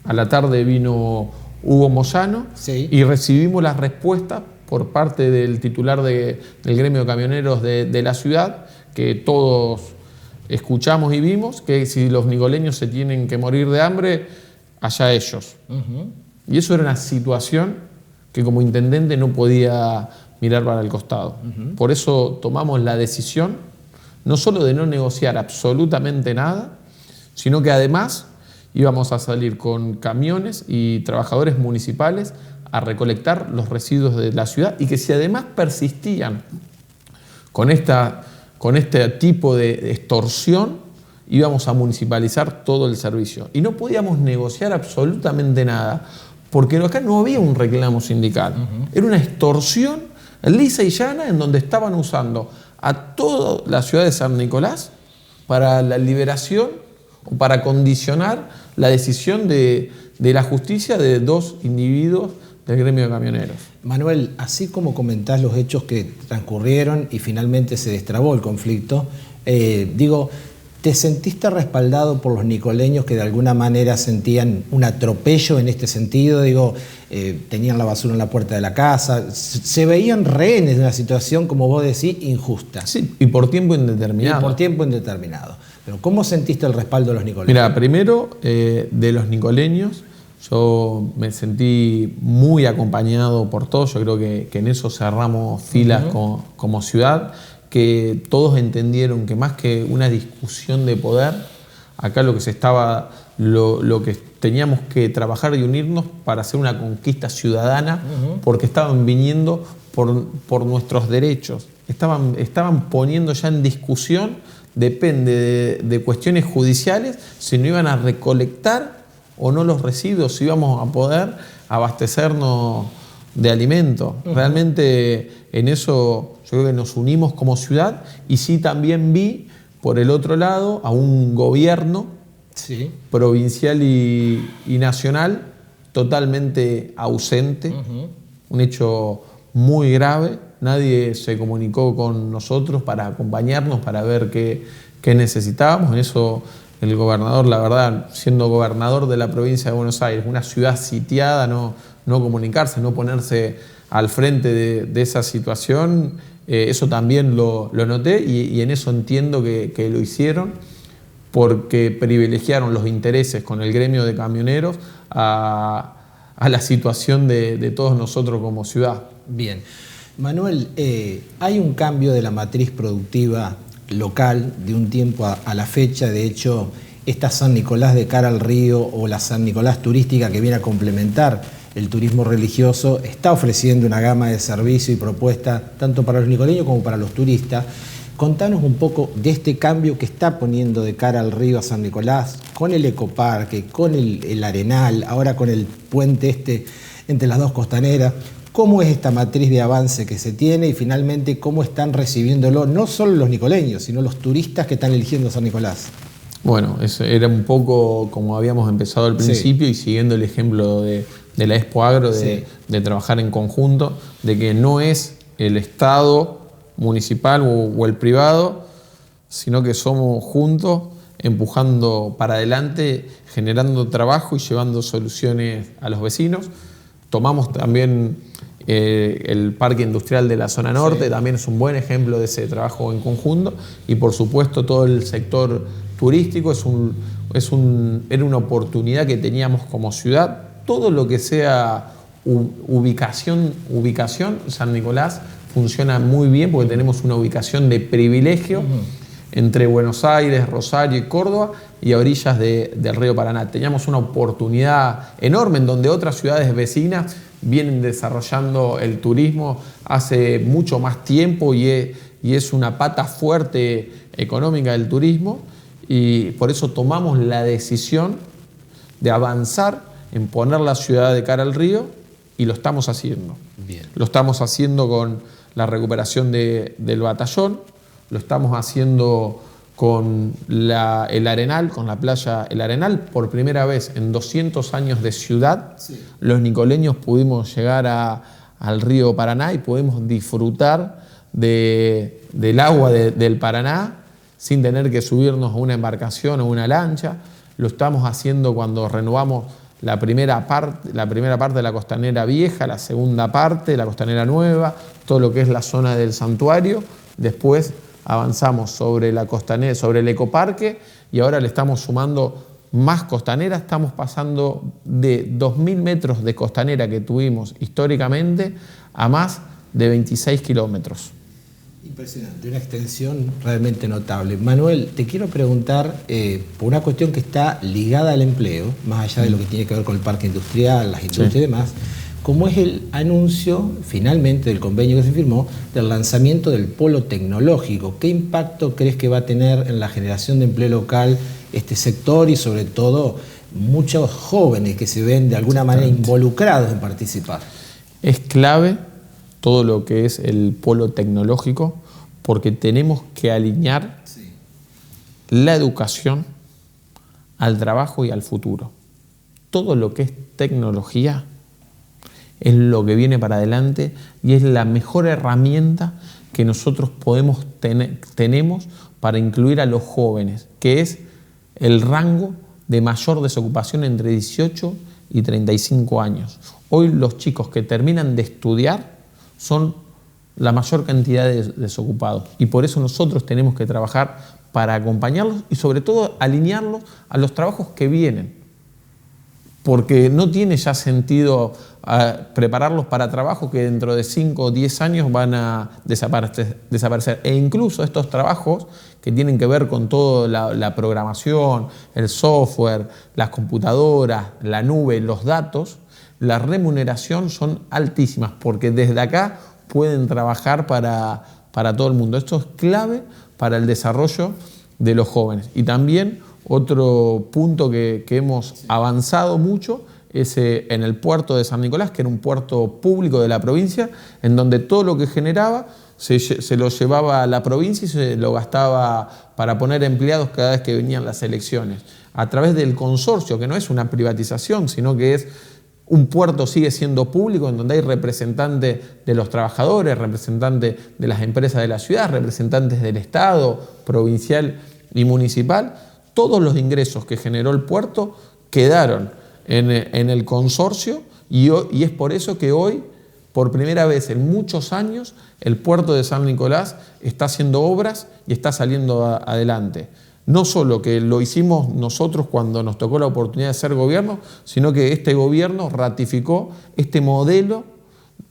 A la tarde vino Hugo Moyano y recibimos las respuestas por parte del titular del gremio de camioneros de la ciudad, que todos escuchamos y vimos, que si los nicoleños se tienen que morir de hambre, allá ellos. Y eso era una situación que como intendente no podía mirar para el costado. Por eso tomamos la decisión no solo de no negociar absolutamente nada, sino que además íbamos a salir con camiones y trabajadores municipales a recolectar los residuos de la ciudad y que si además persistían con este tipo de extorsión, íbamos a municipalizar todo el servicio. Y no podíamos negociar absolutamente nada, porque acá no había un reclamo sindical. Era una extorsión lisa y llana en donde estaban usando a toda la ciudad de San Nicolás para la liberación o para condicionar la decisión de la justicia de dos individuos del gremio de camioneros. Manuel, así como comentás los hechos que transcurrieron y finalmente se destrabó el conflicto, ¿te sentiste respaldado por los nicoleños que de alguna manera sentían un atropello en este sentido? Tenían la basura en la puerta de la casa, se veían rehenes de una situación, como vos decís, injusta. Sí, y por tiempo indeterminado. Pero ¿cómo sentiste el respaldo de los nicoleños? Mira, primero, de los nicoleños, yo me sentí muy acompañado por todos. Yo creo que en eso cerramos filas como ciudad, que todos entendieron que más que una discusión de poder, acá lo que teníamos que trabajar y unirnos para hacer una conquista ciudadana, porque estaban viniendo por nuestros derechos, estaban poniendo ya en discusión, depende de cuestiones judiciales, si no iban a recolectar o no los residuos, si íbamos a poder abastecernos de alimentos. Realmente en eso yo creo que nos unimos como ciudad, y sí también vi por el otro lado a un gobierno provincial y nacional totalmente ausente, un hecho muy grave. Nadie se comunicó con nosotros para acompañarnos, para ver qué necesitábamos. En eso el gobernador, la verdad, siendo gobernador de la provincia de Buenos Aires, una ciudad sitiada, no comunicarse, no ponerse al frente de esa situación, eso también lo noté, y en eso entiendo que lo hicieron, porque privilegiaron los intereses con el gremio de camioneros a la situación de todos nosotros como ciudad. Bien. Manuel, hay un cambio de la matriz productiva local de un tiempo a la fecha. De hecho, esta San Nicolás de cara al río, o la San Nicolás turística, que viene a complementar el turismo religioso, está ofreciendo una gama de servicios y propuestas tanto para los nicoleños como para los turistas. Contanos un poco de este cambio que está poniendo de cara al río a San Nicolás, con el ecoparque, con el Arenal, ahora con el puente entre las dos costaneras. ¿Cómo es esta matriz de avance que se tiene, y finalmente cómo están recibiéndolo no solo los nicoleños, sino los turistas que están eligiendo San Nicolás? Bueno, eso era un poco como habíamos empezado al principio, y siguiendo el ejemplo de la Expo Agro, de trabajar en conjunto, de que no es el Estado municipal o el privado, sino que somos juntos empujando para adelante, generando trabajo y llevando soluciones a los vecinos. Tomamos también el Parque Industrial de la Zona Norte, también es un buen ejemplo de ese trabajo en conjunto, y por supuesto todo el sector turístico era una oportunidad que teníamos como ciudad. Todo lo que sea ubicación, San Nicolás funciona muy bien, porque tenemos una ubicación de privilegio entre Buenos Aires, Rosario y Córdoba, y a orillas del río Paraná. Teníamos una oportunidad enorme en donde otras ciudades vecinas vienen desarrollando el turismo hace mucho más tiempo, y es una pata fuerte económica del turismo, y por eso tomamos la decisión de avanzar en poner la ciudad de cara al río, y lo estamos haciendo. Bien. Lo estamos haciendo con la recuperación del batallón, lo estamos haciendo con el Arenal, con la playa El Arenal. Por primera vez en 200 años de ciudad, los nicoleños pudimos llegar al río Paraná y podemos disfrutar del agua del Paraná sin tener que subirnos a una embarcación o una lancha. Lo estamos haciendo cuando renovamos la primera parte de la costanera vieja, la segunda parte, la costanera nueva, todo lo que es la zona del santuario. Después avanzamos sobre la costanera, sobre el ecoparque, y ahora le estamos sumando más costanera. Estamos pasando de 2.000 metros de costanera que tuvimos históricamente a más de 26 kilómetros. Impresionante, una extensión realmente notable. Manuel, te quiero preguntar por una cuestión que está ligada al empleo, más allá de lo que tiene que ver con el parque industrial, las industrias y demás, como es el anuncio finalmente del convenio que se firmó del lanzamiento del polo tecnológico. ¿Qué impacto crees que va a tener en la generación de empleo local este sector, y sobre todo muchos jóvenes que se ven de alguna manera involucrados en participar? Es clave todo lo que es el polo tecnológico, porque tenemos que alinear la educación al trabajo y al futuro. Todo lo que es tecnología es lo que viene para adelante, y es la mejor herramienta que nosotros tenemos para incluir a los jóvenes, que es el rango de mayor desocupación entre 18 y 35 años. Hoy los chicos que terminan de estudiar son la mayor cantidad de desocupados, y por eso nosotros tenemos que trabajar para acompañarlos y sobre todo alinearlos a los trabajos que vienen, porque no tiene ya sentido prepararlos para trabajos que dentro de 5 o 10 años van a desaparecer. E incluso estos trabajos que tienen que ver con toda la programación, el software, las computadoras, la nube, los datos, la remuneración son altísimas, porque desde acá pueden trabajar para todo el mundo. Esto es clave para el desarrollo de los jóvenes. Y también Otro punto que hemos avanzado mucho es en el puerto de San Nicolás, que era un puerto público de la provincia, en donde todo lo que generaba se lo llevaba a la provincia y se lo gastaba para poner empleados cada vez que venían las elecciones. A través del consorcio, que no es una privatización, sino que es un puerto, sigue siendo público, en donde hay representantes de los trabajadores, representantes de las empresas de la ciudad, representantes del Estado, provincial y municipal. Todos los ingresos que generó el puerto quedaron en el consorcio y es por eso que hoy, por primera vez en muchos años, el puerto de San Nicolás está haciendo obras y está saliendo adelante. No solo que lo hicimos nosotros cuando nos tocó la oportunidad de ser gobierno, sino que este gobierno ratificó este modelo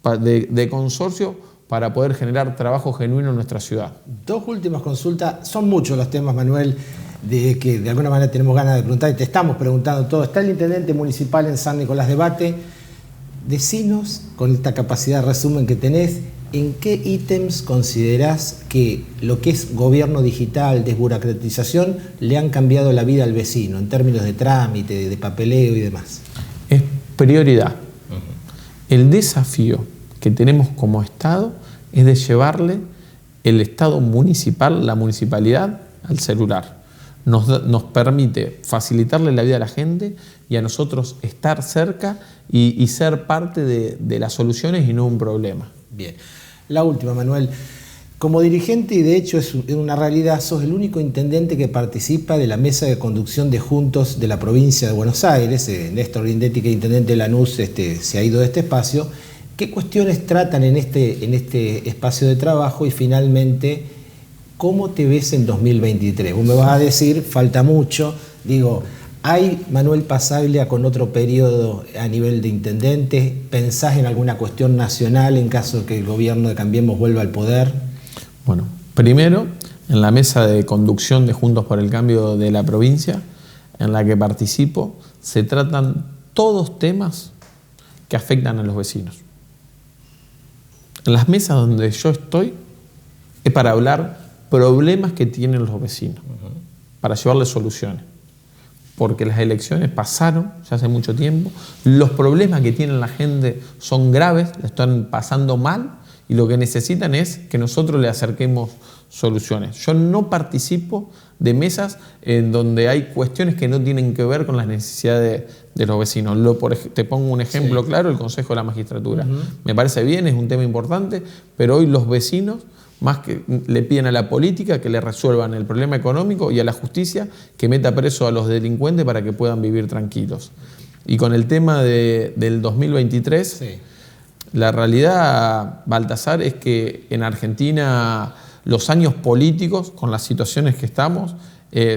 de consorcio para poder generar trabajo genuino en nuestra ciudad. Dos últimas consultas. Son muchos los temas, Manuel, de que de alguna manera tenemos ganas de preguntar y te estamos preguntando todo. Está el intendente municipal en San Nicolás de Bate. Decinos, con esta capacidad de resumen que tenés, ¿en qué ítems considerás que lo que es gobierno digital, desburocratización, le han cambiado la vida al vecino en términos de trámite, de papeleo y demás? Es prioridad. El desafío que tenemos como Estado es de llevarle el Estado municipal, la municipalidad, al celular. Nos permite facilitarle la vida a la gente y a nosotros estar cerca y ser parte de las soluciones y no un problema. Bien. La última, Manuel. Como dirigente, y de hecho es una realidad, sos el único intendente que participa de la mesa de conducción de Juntos de la provincia de Buenos Aires. Néstor Grindetti, que es intendente de Lanús, se ha ido de este espacio. ¿Qué cuestiones tratan en este espacio de trabajo? Y finalmente, ¿cómo te ves en 2023? Vos me vas a decir, falta mucho. Digo, ¿hay Manuel Pasaglia con otro periodo a nivel de intendente? ¿Pensás en alguna cuestión nacional en caso de que el gobierno de Cambiemos vuelva al poder? Bueno, primero, en la mesa de conducción de Juntos por el Cambio de la provincia, en la que participo, se tratan todos temas que afectan a los vecinos. En las mesas donde yo estoy es para hablar problemas que tienen los vecinos, para llevarles soluciones. Porque las elecciones pasaron ya hace mucho tiempo, los problemas que tiene la gente son graves, la están pasando mal y lo que necesitan es que nosotros le acerquemos soluciones. Yo no participo de mesas en donde hay cuestiones que no tienen que ver con las necesidades de los vecinos. Te pongo un ejemplo claro, el Consejo de la Magistratura. Me parece bien, es un tema importante, pero hoy los vecinos más que le piden a la política que le resuelvan el problema económico y a la justicia que meta preso a los delincuentes para que puedan vivir tranquilos. Y con el tema del 2023, la realidad, Baltasar, es que en Argentina los años políticos, con las situaciones que estamos,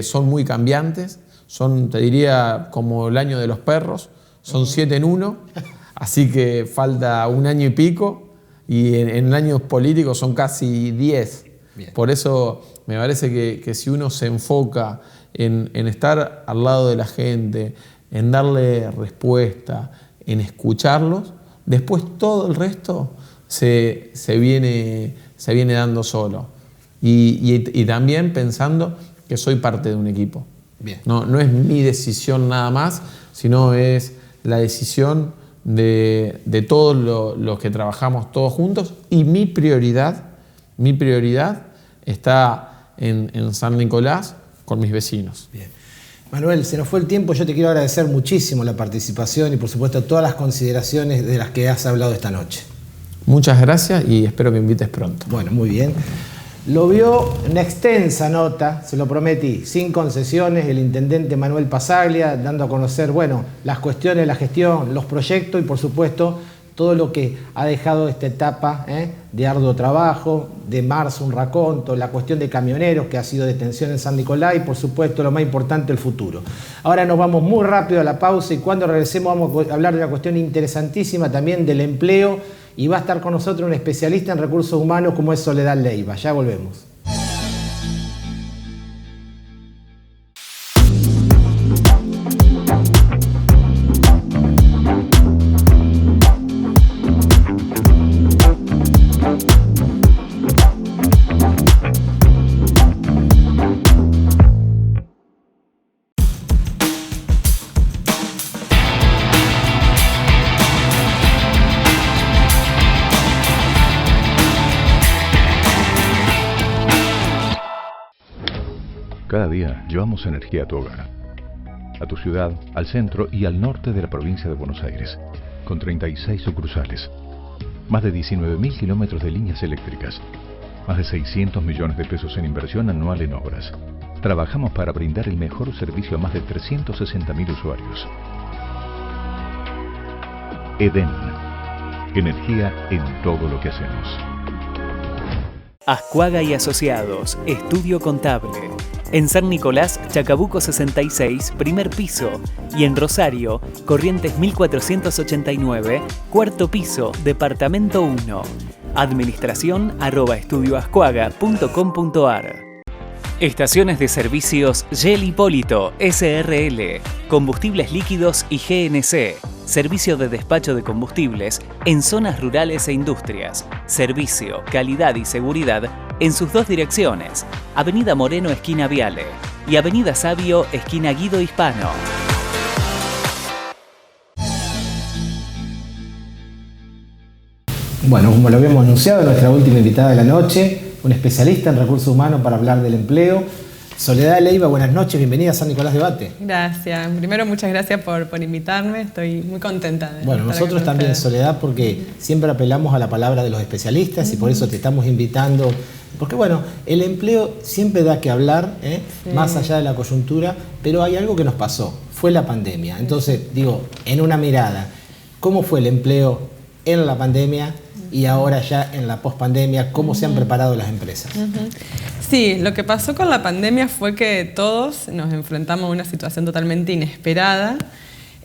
son muy cambiantes. Son, te diría, como el año de los perros, son 7 en 1, así que falta un año y pico. Y en años políticos son casi 10. Bien. Por eso me parece que si uno se enfoca en estar al lado de la gente, en darle respuesta, en escucharlos, después todo el resto se viene dando solo. Y también pensando que soy parte de un equipo. Bien. No es mi decisión nada más, sino es la decisión de todos los que trabajamos todos juntos, y mi prioridad está en San Nicolás con mis vecinos. Bien. Manuel, se nos fue el tiempo. Yo te quiero agradecer muchísimo la participación y por supuesto todas las consideraciones de las que has hablado esta noche. Muchas gracias y espero que me invites pronto. Bueno, muy bien. Lo vio una extensa nota, se lo prometí, sin concesiones, el intendente Manuel Pasaglia, dando a conocer, bueno, las cuestiones de la gestión, los proyectos y por supuesto todo lo que ha dejado esta etapa de arduo trabajo, de marzo un raconto, la cuestión de camioneros que ha sido detención en San Nicolás y por supuesto lo más importante, el futuro. Ahora nos vamos muy rápido a la pausa y cuando regresemos vamos a hablar de una cuestión interesantísima también del empleo y va a estar con nosotros un especialista en recursos humanos como es Soledad Leiva. Ya volvemos. Cada día llevamos energía a tu hogar, a tu ciudad, al centro y al norte de la provincia de Buenos Aires, con 36 sucursales, más de 19.000 kilómetros de líneas eléctricas, más de 600 millones de pesos en inversión anual en obras. Trabajamos para brindar el mejor servicio a más de 360.000 usuarios. Edén. Energía en todo lo que hacemos. Ascuaga y Asociados, Estudio Contable. En San Nicolás, Chacabuco 66, primer piso. Y en Rosario, Corrientes 1489, cuarto piso, departamento 1. Administración@estudioascuaga.com.ar. Estaciones de servicios Shell Hipólito, SRL. Combustibles líquidos y GNC. Servicio de despacho de combustibles en zonas rurales e industrias. Servicio, calidad y seguridad en sus dos direcciones. Avenida Moreno, esquina Viale. Y Avenida Sabio, esquina Guido Hispano. Bueno, como lo habíamos anunciado, nuestra última invitada de la noche, un especialista en recursos humanos para hablar del empleo. Soledad Leiva, buenas noches, bienvenida a San Nicolás Debate. Gracias. Primero, muchas gracias por invitarme, estoy muy contenta de Bueno, estar nosotros aquí con también, ustedes. Soledad, porque siempre apelamos a la palabra de los especialistas y por eso te estamos invitando. Porque bueno, el empleo siempre da que hablar, más allá de la coyuntura, pero hay algo que nos pasó, fue la pandemia. Entonces, digo, en una mirada, ¿cómo fue el empleo en la pandemia y ahora ya en la pospandemia? ¿Cómo se han preparado las empresas? Sí, lo que pasó con la pandemia fue que todos nos enfrentamos a una situación totalmente inesperada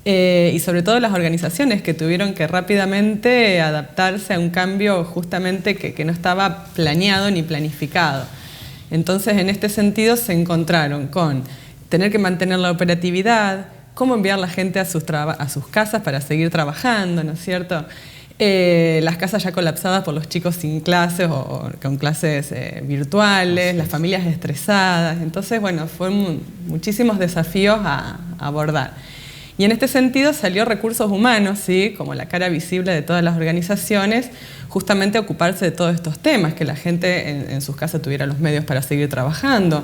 y sobre todo las organizaciones que tuvieron que rápidamente adaptarse a un cambio justamente que no estaba planeado ni planificado. Entonces, en este sentido, se encontraron con tener que mantener la operatividad, cómo enviar a la gente a sus casas para seguir trabajando, ¿no es cierto? Las casas ya colapsadas por los chicos sin clases o con clases virtuales, las familias estresadas. Entonces, bueno, fueron muchísimos desafíos a abordar. Y en este sentido salió Recursos Humanos, ¿sí?, como la cara visible de todas las organizaciones, justamente a ocuparse de todos estos temas, que la gente en sus casas tuviera los medios para seguir trabajando.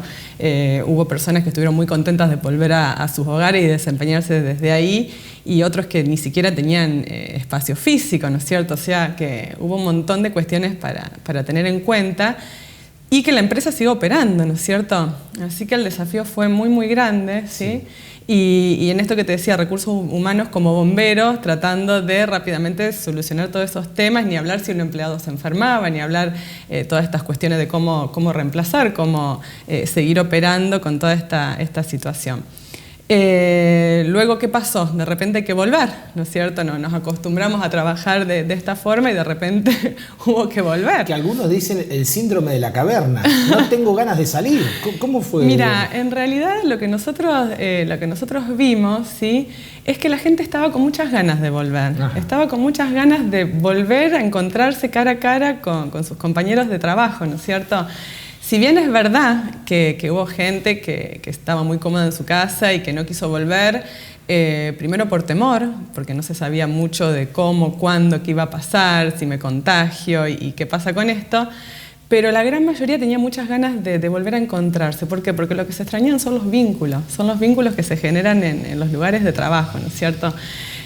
Hubo personas que estuvieron muy contentas de volver a sus hogares y desempeñarse desde ahí, y otros que ni siquiera tenían espacio físico, ¿no es cierto? O sea, que hubo un montón de cuestiones para tener en cuenta y que la empresa siga operando, ¿no es cierto? Así que el desafío fue muy, muy grande, ¿sí? Y en esto que te decía, recursos humanos como bomberos, tratando de rápidamente solucionar todos esos temas, ni hablar si un empleado se enfermaba, ni hablar todas estas cuestiones de cómo reemplazar, cómo seguir operando con toda esta situación. Luego, ¿qué pasó? De repente hay que volver, ¿no es cierto? Nos acostumbramos a trabajar de esta forma y de repente hubo que volver. Que algunos dicen el síndrome de la caverna. No tengo ganas de salir. ¿Cómo fue? Mira, en realidad lo que nosotros vimos, ¿sí?, es que la gente estaba con muchas ganas de volver. Ajá. Estaba con muchas ganas de volver a encontrarse cara a cara con sus compañeros de trabajo, ¿no es cierto? Si bien es verdad que hubo gente que estaba muy cómoda en su casa y que no quiso volver, primero por temor, porque no se sabía mucho de cómo, cuándo, qué iba a pasar, si me contagio y qué pasa con esto, pero la gran mayoría tenía muchas ganas de volver a encontrarse. ¿Por qué? Porque lo que se extrañan son los vínculos que se generan en los lugares de trabajo, ¿no es cierto?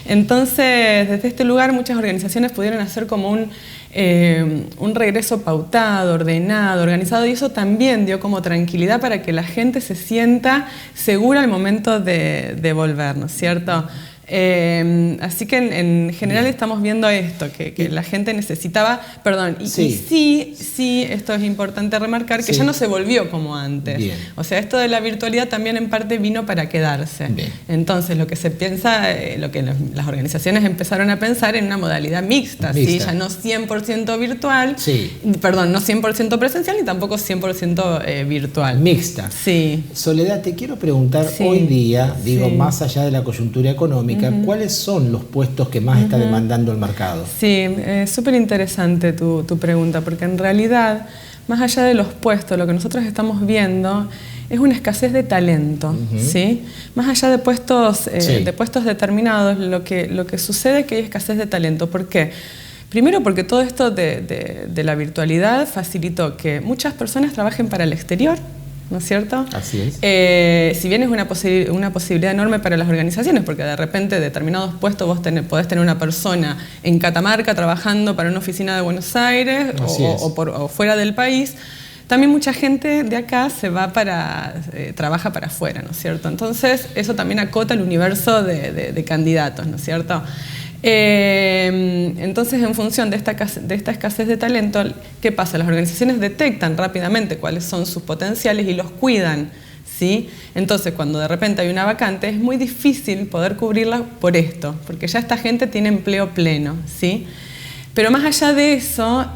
Entonces, desde este lugar muchas organizaciones pudieron hacer como un regreso pautado, ordenado, organizado, y eso también dio como tranquilidad para que la gente se sienta segura al momento de volver, ¿no es cierto? Así que en general estamos viendo esto, que la gente necesitaba, y sí, esto es importante remarcar, que ya no se volvió como antes. Bien. O sea, esto de la virtualidad también en parte vino para quedarse. Bien. Entonces, lo que se piensa, lo que las organizaciones empezaron a pensar en una modalidad mixta. ¿Sí? Ya no 100% virtual, no 100% presencial ni tampoco 100% virtual. Mixta. Sí. Soledad, te quiero preguntar hoy día, más allá de la coyuntura económica, ¿cuáles son los puestos que más está demandando el mercado? Sí, súper interesante tu pregunta, porque en realidad, más allá de los puestos, lo que nosotros estamos viendo es una escasez de talento, ¿sí? Más allá de puestos determinados, lo que sucede es que hay escasez de talento. ¿Por qué? Primero porque todo esto de la virtualidad facilitó que muchas personas trabajen para el exterior, ¿no es cierto? Así es. Si bien es una posibilidad enorme para las organizaciones, porque de repente determinados puestos vos podés tener una persona en Catamarca trabajando para una oficina de Buenos Aires o fuera del país, también mucha gente de acá se va trabaja para afuera, ¿no es cierto? Entonces eso también acota el universo de candidatos, ¿no es cierto? Entonces, en función de esta escasez de talento, ¿qué pasa? Las organizaciones detectan rápidamente cuáles son sus potenciales y los cuidan, ¿sí? Entonces, cuando de repente hay una vacante, es muy difícil poder cubrirla por esto, porque ya esta gente tiene empleo pleno, ¿sí? Pero más allá de eso,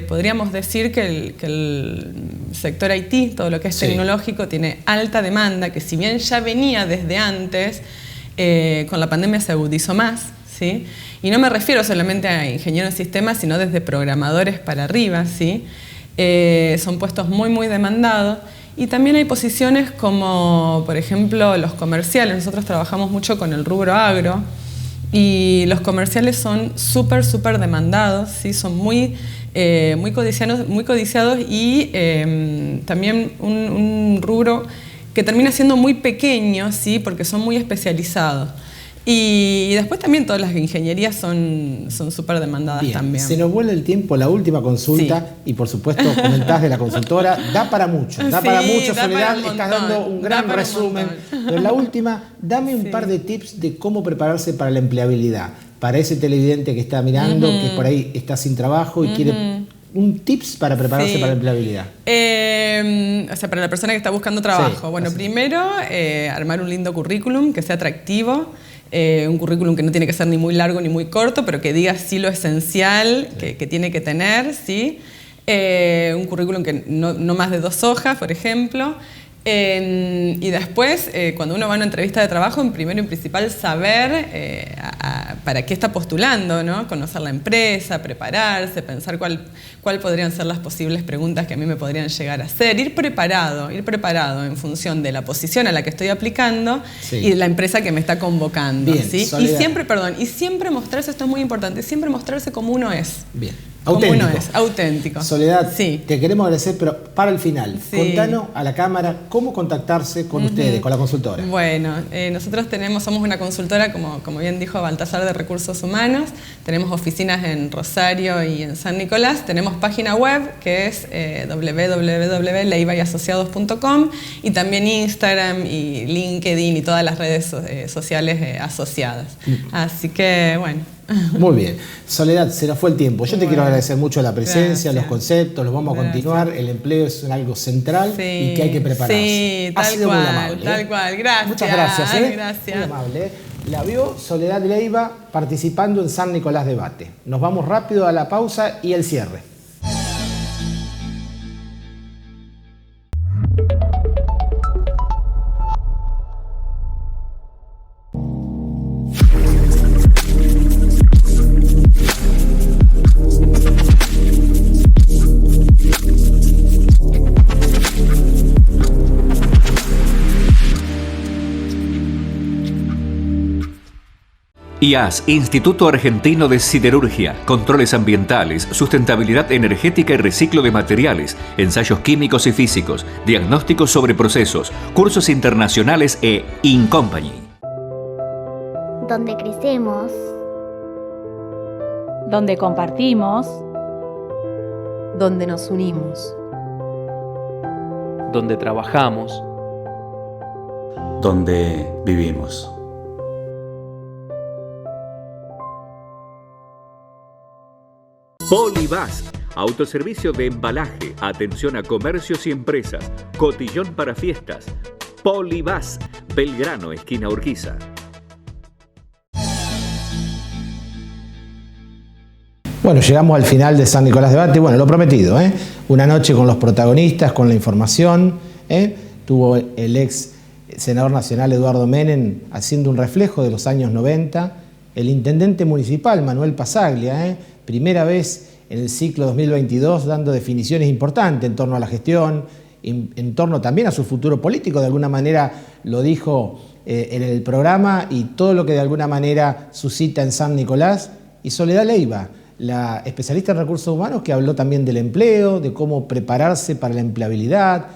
podríamos decir que el sector IT, todo lo que es tecnológico, tiene alta demanda, que si bien ya venía desde antes, con la pandemia se agudizó más, ¿sí? Y no me refiero solamente a ingenieros en sistemas, sino desde programadores para arriba, ¿sí? Son puestos muy, muy demandados. Y también hay posiciones como, por ejemplo, los comerciales. Nosotros trabajamos mucho con el rubro agro y los comerciales son súper, súper demandados, ¿sí? Son muy codiciados y también un rubro que termina siendo muy pequeño, ¿sí? Porque son muy especializados. Y después también todas las ingenierías son súper demandadas. Bien, también. Se nos vuelve el tiempo, la última consulta, y por supuesto comentás de la consultora, da para mucho, Soledad, estás dando un gran resumen. Pero la última, dame un par de tips de cómo prepararse para la empleabilidad, para ese televidente que está mirando, que por ahí está sin trabajo y quiere un tips para prepararse para la empleabilidad. O sea, para la persona que está buscando trabajo. Bueno, primero, armar un lindo currículum que sea atractivo. Un currículum que no tiene que ser ni muy largo ni muy corto, pero que diga sí lo esencial que tiene que tener, ¿sí? Un currículum que no más de 2 hojas, por ejemplo. Y después, cuando uno va a una entrevista de trabajo, en primero y principal saber para qué está postulando, ¿no? Conocer la empresa, prepararse, pensar cuál podrían ser las posibles preguntas que a mí me podrían llegar a hacer. Ir preparado en función de la posición a la que estoy aplicando y de la empresa que me está convocando. Bien, ¿sí? Y siempre mostrarse, esto es muy importante, siempre mostrarse como uno es. Bien. Auténtico. Como uno es, auténtico. Soledad, te queremos agradecer, pero para el final, contanos a la cámara cómo contactarse con ustedes, con la consultora. Bueno, nosotros somos una consultora, como bien dijo Baltasar, de recursos humanos. Tenemos oficinas en Rosario y en San Nicolás. Tenemos página web que es www.leibayasociados.com y también Instagram y LinkedIn y todas las redes sociales asociadas. Así que, bueno. Muy bien. Soledad, se nos fue el tiempo. Yo te quiero agradecer mucho la presencia, los conceptos, los vamos a continuar. El empleo es algo central y que hay que prepararse. Sí, tal cual, muy amable. Tal cual. Gracias. Muchas gracias. Gracias. Muy amable. La vio Soledad Leiva participando en San Nicolás Debate. Nos vamos rápido a la pausa y el cierre. IAS, Instituto Argentino de Siderurgia, Controles Ambientales, Sustentabilidad Energética y Reciclo de Materiales, Ensayos Químicos y Físicos, Diagnósticos sobre Procesos, Cursos Internacionales e InCompany. Donde crecemos. Donde compartimos. Donde nos unimos. Donde trabajamos. Donde vivimos. Polibás, autoservicio de embalaje, atención a comercios y empresas, cotillón para fiestas. Polibás, Belgrano, esquina Urquiza. Bueno, llegamos al final de San Nicolás Debate. Bueno, lo prometido, una noche con los protagonistas, con la información. Tuvo el ex senador nacional Eduardo Menem haciendo un reflejo de los años 90. El intendente municipal Manuel Pasaglia, primera vez en el ciclo 2022 dando definiciones importantes en torno a la gestión, en torno también a su futuro político. De alguna manera lo dijo en el programa y todo lo que de alguna manera suscita en San Nicolás. Y Soledad Leiva, la especialista en recursos humanos, que habló también del empleo, de cómo prepararse para la empleabilidad,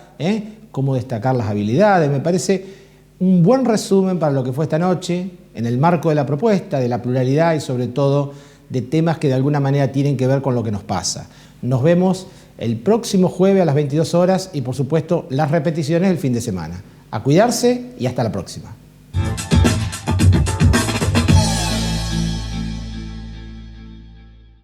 cómo destacar las habilidades. Me parece un buen resumen para lo que fue esta noche, en el marco de la propuesta, de la pluralidad y sobre todo de temas que de alguna manera tienen que ver con lo que nos pasa. Nos vemos el próximo jueves a las 22 horas y por supuesto las repeticiones el fin de semana. A cuidarse y hasta la próxima.